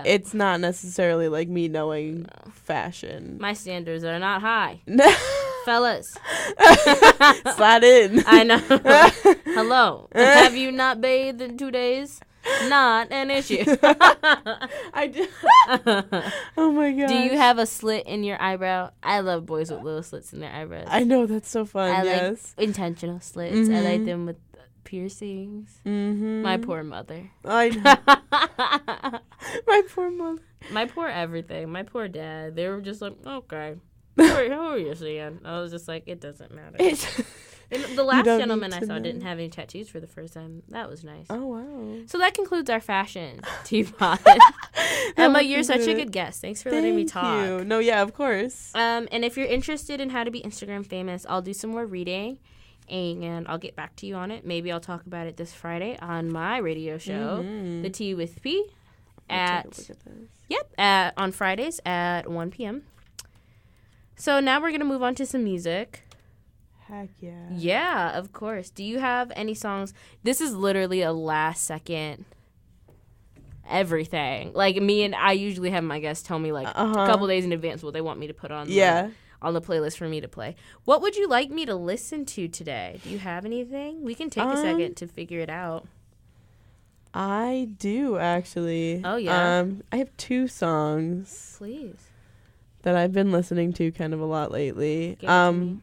it's not necessarily like me knowing fashion. My standards are not high. Fellas. Slide in. I know. Hello. Have you not bathed in 2 days? Not an issue. I do. Oh my god. Do you have a slit in your eyebrow? I love boys with little slits in their eyebrows. I know, that's so fun. I like intentional slits. I like them with piercings. My poor mother. I know. My poor mother. My poor everything. My poor dad. They were just like, okay. Who are you seeing? I was just like, it doesn't matter. The last gentleman I saw didn't have any tattoos for the first time. That was nice. Oh, wow. So that concludes our fashion teapot. Emma, you're such a good guest. Thanks for letting me talk. Thank you. No, yeah, of course. And if you're interested in how to be Instagram famous, I'll do some more reading, and I'll get back to you on it. Maybe I'll talk about it this Friday on my radio show, The Tea with P, on Fridays at 1 p.m. So now we're going to move on to some music. Heck yeah. Yeah, of course. Do you have any songs? This is literally a last second everything. Like me and I usually have my guests tell me like a couple days in advance what they want me to put on on the playlist for me to play. What would you like me to listen to today? Do you have anything? We can take a second to figure it out. I do actually. Oh yeah. I have 2 songs. Please. That I've been listening to kind of a lot lately. Give it to me.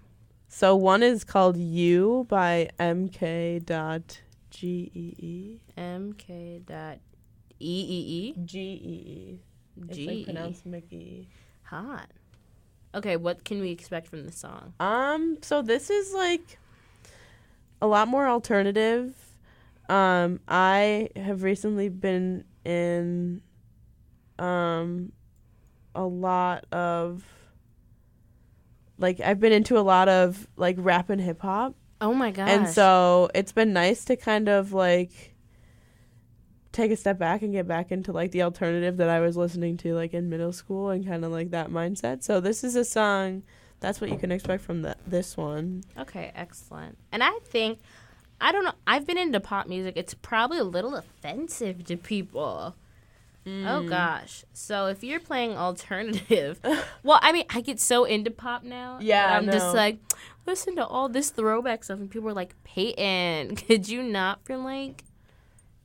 So one is called You by MK.Gee. MK.Eee? Gee. It's like pronounced Mickey. Hot. Okay, what can we expect from this song? So this is like a lot more alternative. I have recently been in a lot of I've been into a lot of rap and hip hop. Oh my gosh. And so it's been nice to kind of take a step back and get back into the alternative that I was listening to in middle school and kind of that mindset. So this is a song, that's what you can expect from this one. Okay, excellent. And I think, I don't know, I've been into pop music. It's probably a little offensive to people. Oh gosh. So if you're playing alternative, well, I mean, I get so into pop now. Yeah, I'm just like, listen to all this throwback stuff, and people are like, Peyton, could you not for like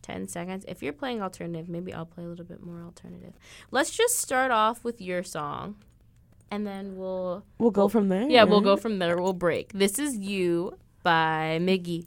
10 seconds? If you're playing alternative, maybe I'll play a little bit more alternative. Let's just start off with your song, and then we'll go from there. Yeah, we'll go from there. We'll break. This is You by Miggy.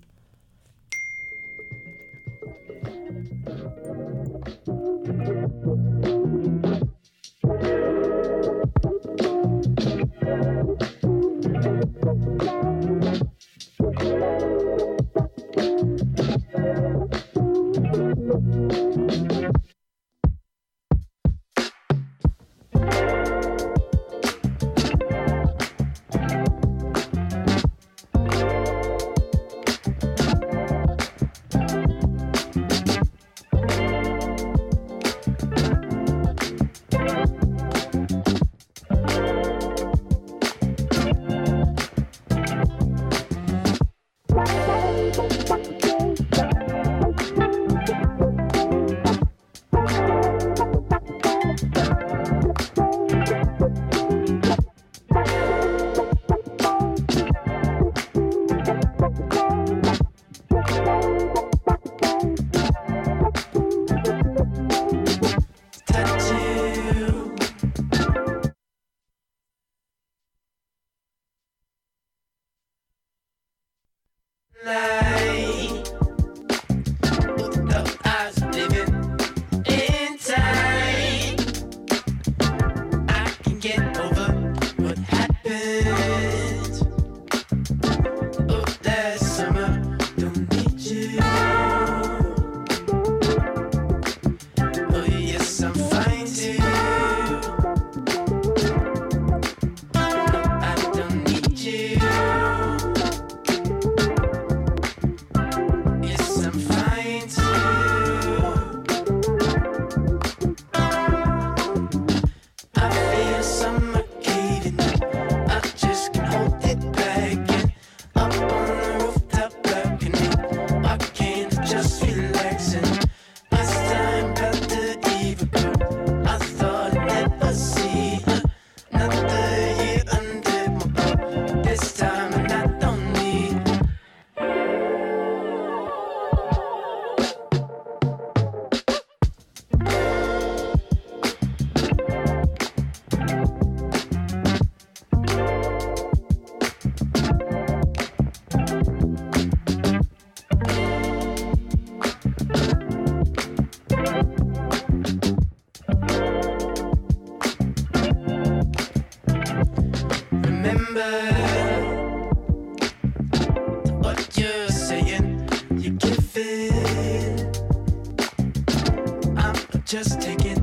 Just take it.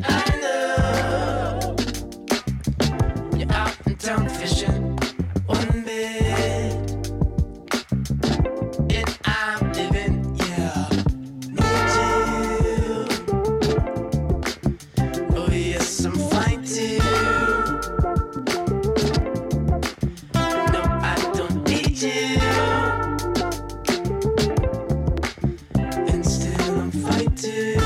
I know you're out in town fishing one bit, and I'm living, yeah, need you. Oh yes, I'm fine too. No, I don't need you, and still I'm fine too.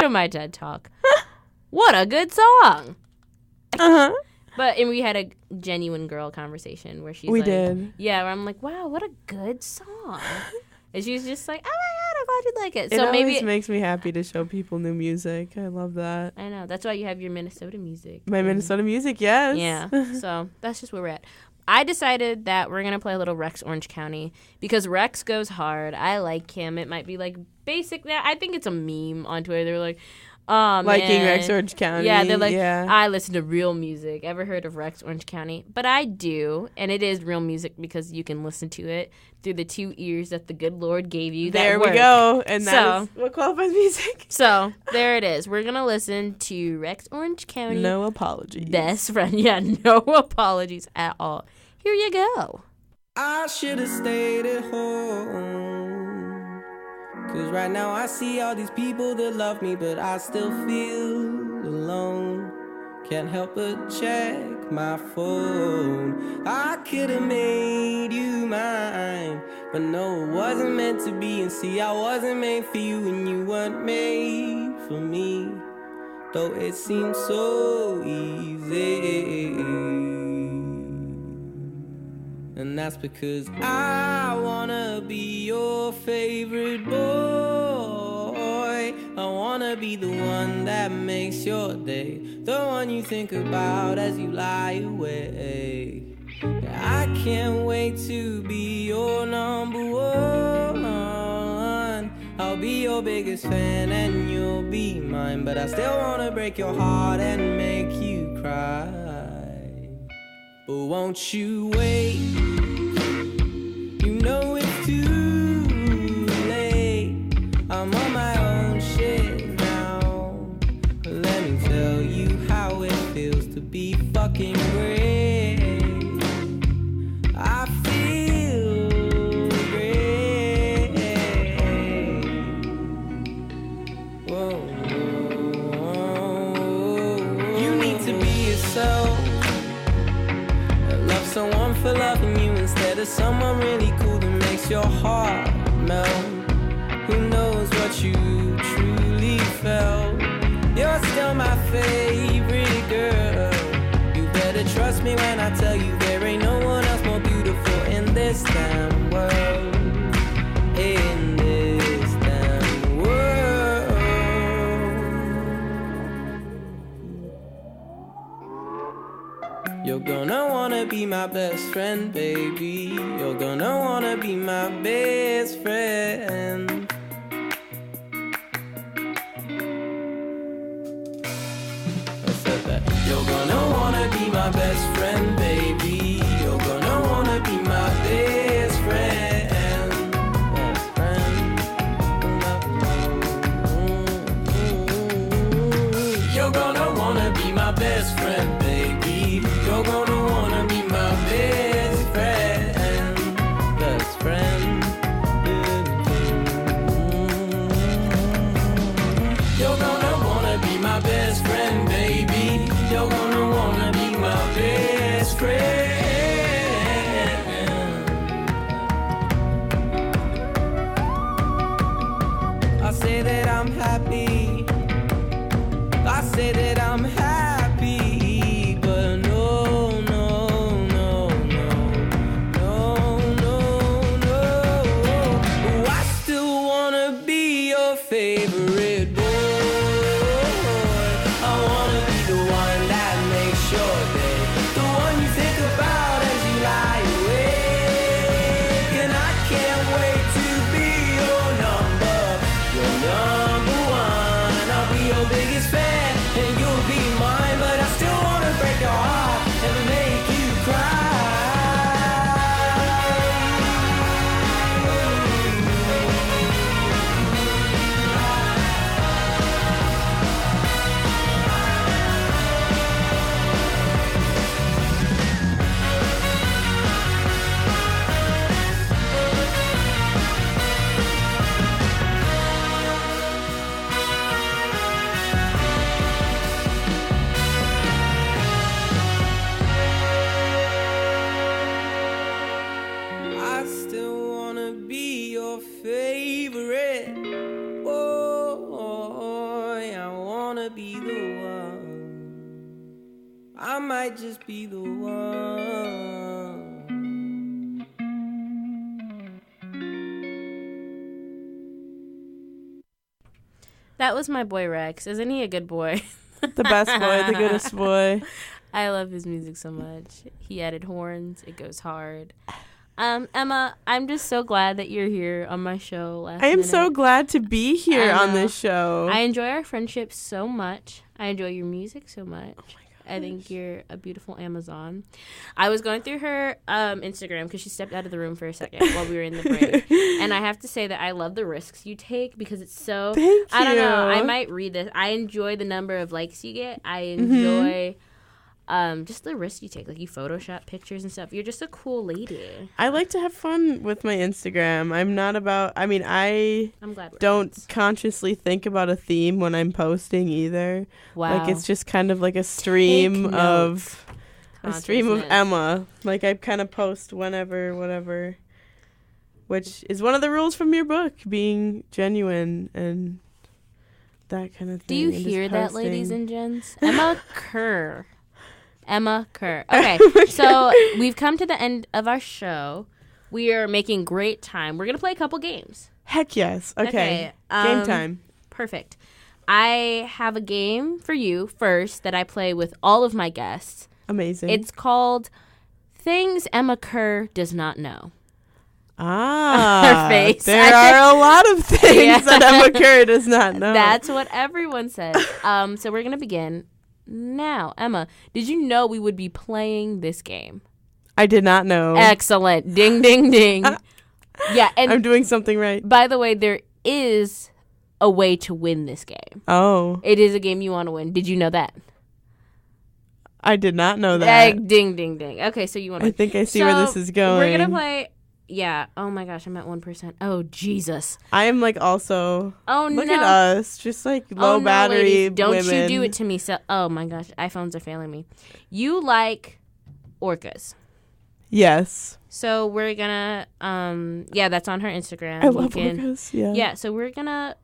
to my TED Talk. What a good song. Uh-huh. And we had a genuine girl conversation where she's We like, did. yeah, where I'm like, wow, what a good song. And she's just like, oh my God, I'm glad you like it. It So always maybe makes me happy to show people new music. I love that. I know. That's why you have your Minnesota music. My Minnesota music, yes. Yeah. So that's just where we're at. I decided that we're going to play a little Rex Orange County because Rex goes hard. I like him. It might be like basic. I think it's a meme on Twitter. They're like, Liking man. Rex Orange County. Yeah, they're like, yeah. I listen to real music. Ever heard of Rex Orange County? But I do, and it is real music because you can listen to it through the 2 ears that the good Lord gave you. There we go. And that is what qualifies music. So there it is. We're going to listen to Rex Orange County. No apologies. Best friend. Yeah, no apologies at all. Here you go. I should have stayed at home, 'cause right now I see all these people that love me, but I still feel alone. Can't help but check my phone. I could have made you mine, but no, it wasn't meant to be. And see, I wasn't made for you, and you weren't made for me, though it seemed so easy. And that's because I wanna be your favorite boy. I wanna be the one that makes your day, the one you think about as you lie awake. I can't wait to be your number one. I'll be your biggest fan and you'll be mine, but I still wanna break your heart and make you cry. But won't you wait? You know it's too late. I'm on my own shit now. Let me tell you how it feels to be fucking great. I feel great. Whoa, whoa. You need to be yourself. Love someone for loving you instead of someone really cool that makes your heart melt. Who knows what you truly felt? You're still my favorite girl. You better trust me when I tell you there ain't no one else more beautiful in this damn world. In this damn world. You're gonna wanna be my best friend, baby. You're gonna wanna be my best friend. I said that. You're gonna wanna be my best friend, baby. You're gonna wanna be my best friend. Best friend. You're gonna wanna be my best friend, baby. You're gonna wanna be my best friend. Best friend. You're gonna wanna be my best friend, baby. You're gonna wanna be my best friend. I say that I'm happy. I say that I'm happy, but no, no, no, no, no, no, no. Oh, I still wanna be your favorite boy. I wanna be the one that makes your day, the one you think about as you lie awake. And I can't wait to be your number one. I'll be your biggest fan and you'll be mine, but I still wanna break your heart and make you cry. I still wanna be your favorite boy. I might just be the one. That was my boy Rex. Isn't he a good boy? The best boy, the goodest boy. I love his music so much. He added horns. It goes hard. Emma, I'm just so glad that you're here on my show last I am minute. so glad to be here on this show. I enjoy our friendship so much. I enjoy your music so much. Oh my gosh. I think you're a beautiful Amazon. I was going through her Instagram because she stepped out of the room for a second while we were in the break. And I have to say that I love the risks you take because it's so... Thank you. I don't know. I might read this. I enjoy the number of likes you get. I enjoy... just the risks you take, like you Photoshop pictures and stuff. You're just a cool lady. I like to have fun with my Instagram. I'm not about, I'm glad don't friends. consciously think about a theme when I'm posting either. Wow. Like it's just kind of like a stream of Emma. Like I kind of post whenever, whatever, which is one of the rules from your book, being genuine and that kind of thing. Do you hear that, ladies and gents? Emma Kerr. Emma Kerr. Okay, so we've come to the end of our show. We are making great time. We're going to play a couple games. Heck yes. Okay. Game time. Perfect. I have a game for you first that I play with all of my guests. Amazing. It's called Things Emma Kerr Does Not Know. Her face. There are a lot of things that Emma Kerr does not know. That's what everyone says. So we're going to begin now. Emma, did you know we would be playing this game? I did not know. Excellent. Ding, ding, ding. Yeah, and I'm doing something right. by the way, there is a way to win this game. Oh. It is a game you want to win. Did you know that? I did not know that. Ding, ding, ding. Okay, so you want to I think I see where this is going. We're going to play... Yeah. Oh, my gosh. I'm at 1%. Oh, Jesus. I am like also... Oh, Look no. at us. Just like low battery ladies, don't women. you do it to me. So, oh, my gosh. iPhones are failing me. You like orcas. Yes. So we're going to... yeah, that's on her Instagram. I love orcas. Yeah. Yeah, so we're going to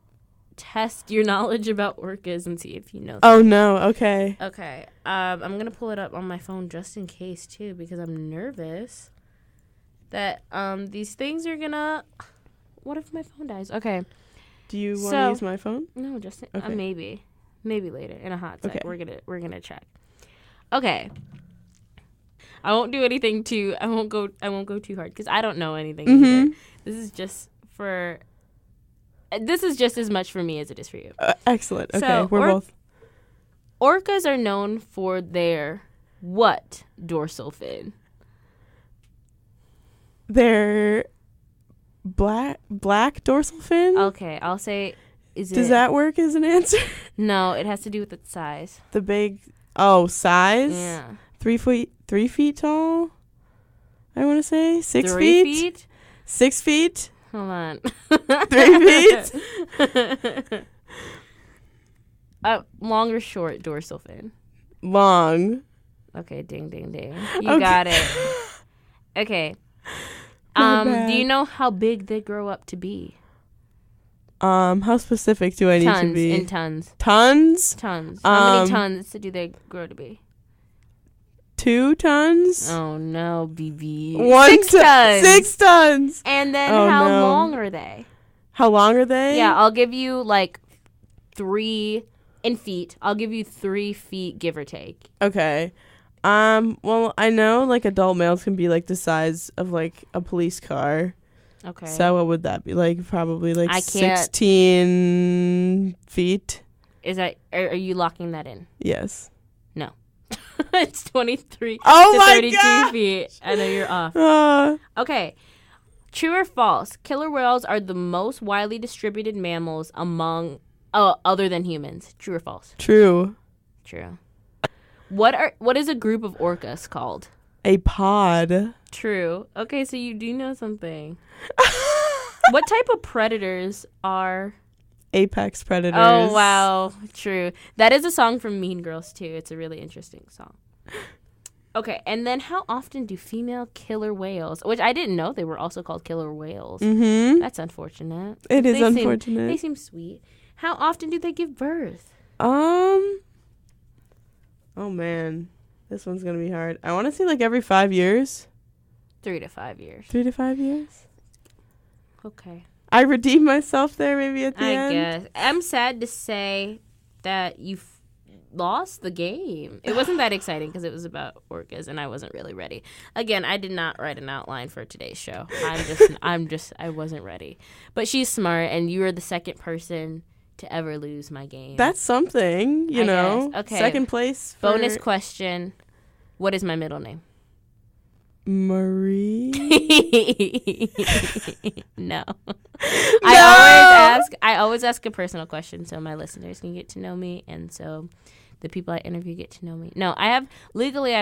test your knowledge about orcas and see if you know. Oh, no. Okay. Okay. I'm going to pull it up on my phone just in case, too, because I'm nervous that these things are going to... What if my phone dies? Okay. Do you want to use my phone? No, just okay. Maybe later in a hot sec. Okay. We're gonna check. Okay. I won't do anything too. I won't go too hard because I don't know anything either. This is just as much for me as it is for you. Excellent. Okay, So, we're both. Orcas are known for their what dorsal fin? Their black dorsal fin? Okay, I'll say. Does that work as an answer? No, it has to do with its size. The big size? Yeah. 3 feet tall? I want to say 6 3 feet. feet? 6 feet? Hold on. 3 feet? Long or short dorsal fin? Long. Okay, ding, ding, ding. You got it. Okay. Do you know how big they grow up to be? How specific do I need to be? In tons. Tons? Tons. How many tons do they grow to be? 2 tons? Oh, no, BB. 6 tons. 6 tons. And then how long are they? How long are they? Yeah, I'll give you like 3 in feet. I'll give you 3 feet, give or take. Okay. Well, I know like adult males can be like the size of like a police car. Okay. So what would that be? Like probably like I can't. 16 feet. Is that are you locking that in? Yes. No. It's 23 to to my 32 God! feet. I know you're off. Okay. True or false? Killer whales are the most widely distributed mammals among other than humans. True or false? True. True. What is a group of orcas called? A pod. True. Okay, so you do know something. What type of predators are... Apex predators. Oh, wow. True. That is a song from Mean Girls, too. It's a really interesting song. Okay, and then how often do female killer whales, which I didn't know they were also called killer whales. Mm-hmm. That's unfortunate. It is unfortunate. They seem sweet. How often do they give birth? Oh, man. This one's going to be hard. I want to say like every 5 years. 3 to 5 years. 3 to 5 years? Okay. I redeemed myself there maybe at the end. I guess. I'm sad to say that you lost the game. It wasn't that exciting because it was about orcas and I wasn't really ready. Again, I did not write an outline for today's show. I wasn't ready. But she's smart and you are the second person to ever lose my game. That's something, you know. Guess. Okay. Second place. Bonus question. What is my middle name? Marie? No. I always ask a personal question so my listeners can get to know me and so the people I interview get to know me. No, I have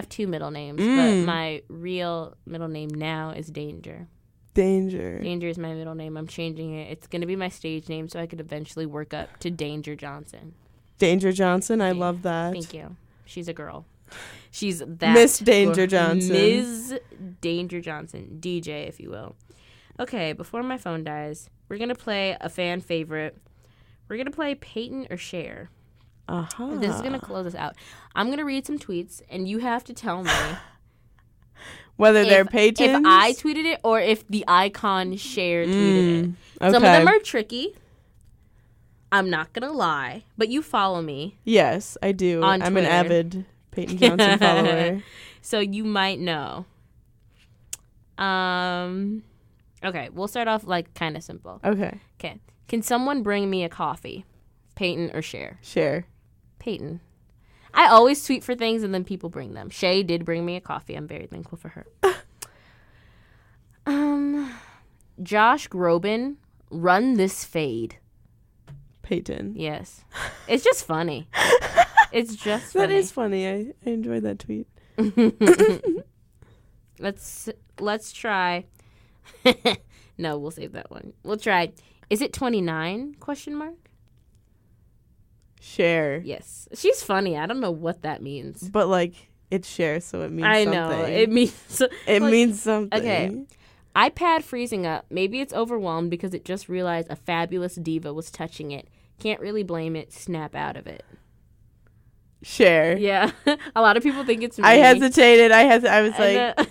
2 middle names, but my real middle name now is Danger. Danger. Danger is my middle name. I'm changing it. It's going to be my stage name so I could eventually work up to Danger Johnson. Danger Johnson. I love that. Thank you. She's a girl. She's that. Miss Danger Johnson. Ms. Danger Johnson. DJ, if you will. Okay, before my phone dies, we're going to play a fan favorite. We're going to play Peyton or Cher. Uh-huh. This is going to close us out. I'm going to read some tweets, and you have to tell me whether they're Peyton's. If I tweeted it or if the icon Cher tweeted it. Okay. Some of them are tricky. I'm not going to lie, but you follow me. Yes, I do. On I'm Twitter. an avid Peyton Johnson follower. So you might know. Okay, we'll start off like kind of simple. Okay. Can someone bring me a coffee? Peyton or Cher? Cher. Peyton. I always tweet for things and then people bring them. Shay did bring me a coffee. I'm very thankful for her. Josh Groban, run this fade. Peyton. Yes. It's just funny. It's just funny. That is funny. I enjoyed that tweet. Let's try. No, we'll save that one. We'll try. Is it 29? ? Cher. Yes. She's funny. I don't know what that means. But like it's Cher, so it means something. I know. It means means something. Okay. iPad freezing up. Maybe it's overwhelmed because it just realized a fabulous diva was touching it. Can't really blame it. Snap out of it. Cher. Yeah. A lot of people think it's me. I hesitated. I was like,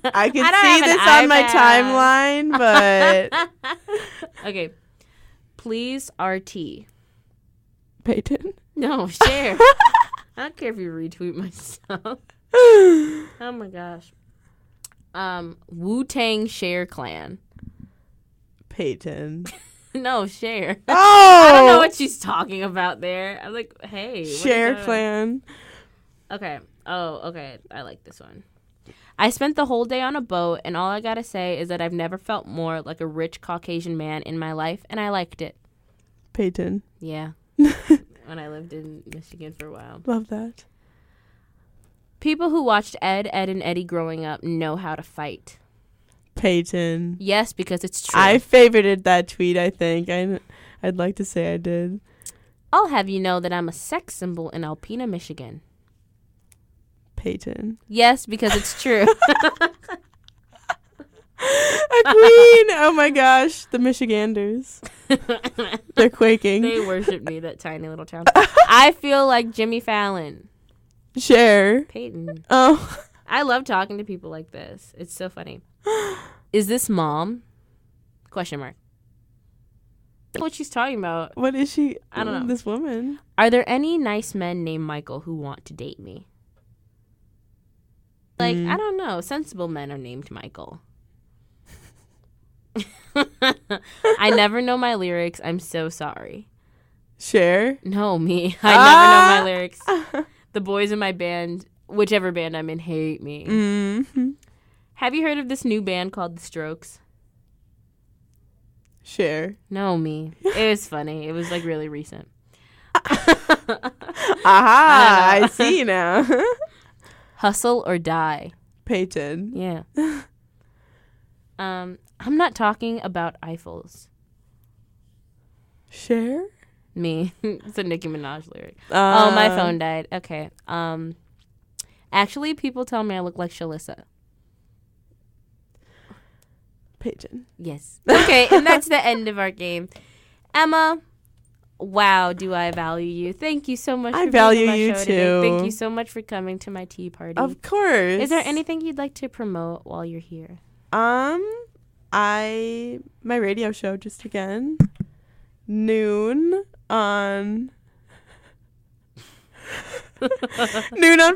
I can see this on my timeline, but okay. Please, RT. Peyton. No, Cher. I don't care if you retweet my stuff. Oh my gosh. Wu-Tang Cher Clan. Peyton. No, Cher. Oh! I don't know what she's talking about there. I'm like, hey. Cher Clan. Okay. Oh, okay. I like this one. I spent the whole day on a boat, and all I gotta say is that I've never felt more like a rich Caucasian man in my life, and I liked it. Peyton. Yeah. When I lived in Michigan for a while. Love that. People who watched Ed, and Eddie growing up know how to fight. Peyton. Yes, because it's true. I favorited that tweet, I think. I'd like to say I did. I'll have you know that I'm a sex symbol in Alpena, Michigan. Peyton. Yes, because it's true. A queen! Oh my gosh. The Michiganders. They're quaking. They worship me, that tiny little town. I feel like Jimmy Fallon. Cher. Peyton. Oh. I love talking to people like this. It's so funny. Is this mom? ? What she's talking about. What is she? I don't know. This woman. Are there any nice men named Michael who want to date me? Like, I don't know. Sensible men are named Michael. I never know my lyrics. I'm so sorry. Cher? No, me. I never know my lyrics. The boys in my band, whichever band I'm in, hate me. Mm-hmm. Have you heard of this new band called The Strokes? Cher. No, me. It was funny. It was like really recent. Aha! I see now. Hustle or die. Peyton. Yeah. I'm not talking about Eiffels. Cher? Me. It's a Nicki Minaj lyric. Oh, my phone died. Okay. Actually, people tell me I look like Shalissa. Peyton. Yes. Okay, and that's the end of our game. Emma, Wow, do I value you. Thank you so much I for value being on my you show too. today. Thank you so much for coming to my tea party. Of course. Is there anything you'd like to promote while you're here? My radio show just again, noon on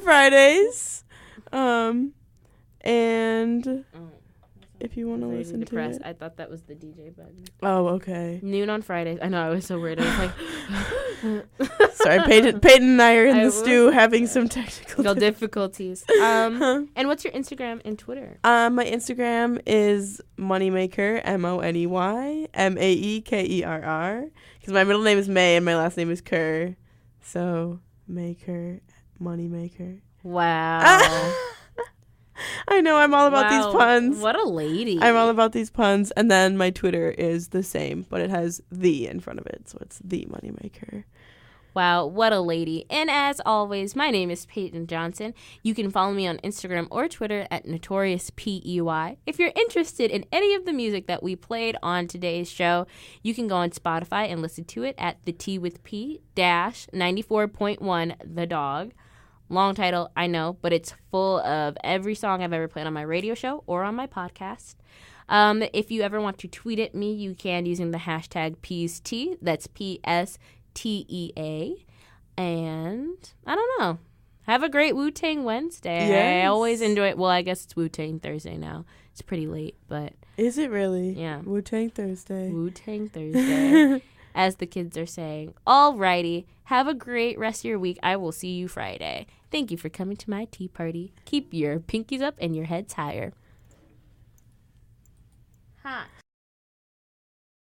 Fridays. And if you want to listen to it. I thought that was the DJ button. Oh, okay. Noon on Fridays. I know, I was so weird. I was like... Sorry, Peyton and I are in the stew having some technical difficulties. And what's your Instagram and Twitter? My Instagram is Moneymaker, MONEYMAEKERR. Because my middle name is May and my last name is Kerr. So, Maker, Moneymaker. Wow. I know, I'm all about these puns. What a lady. I'm all about these puns. And then my Twitter is the same, but it has the in front of it. So it's the Moneymaker. Wow, what a lady. And as always, my name is Peyton Johnson. You can follow me on Instagram or Twitter at NotoriousPEY. If you're interested in any of the music that we played on today's show, you can go on Spotify and listen to it at the T with P -94.1 The Dog. Long title, I know, but it's full of every song I've ever played on my radio show or on my podcast. If you ever want to tweet at me, you can using the hashtag PST. That's PSTEA. And I don't know. Have a great Wu-Tang Wednesday. Yes. I always enjoy it. Well, I guess it's Wu-Tang Thursday now. It's pretty late, but... Is it really? Yeah. Wu-Tang Thursday. Wu-Tang Thursday, as the kids are saying. Alrighty. Have a great rest of your week. I will see you Friday. Thank you for coming to my tea party. Keep your pinkies up and your heads higher. Hot.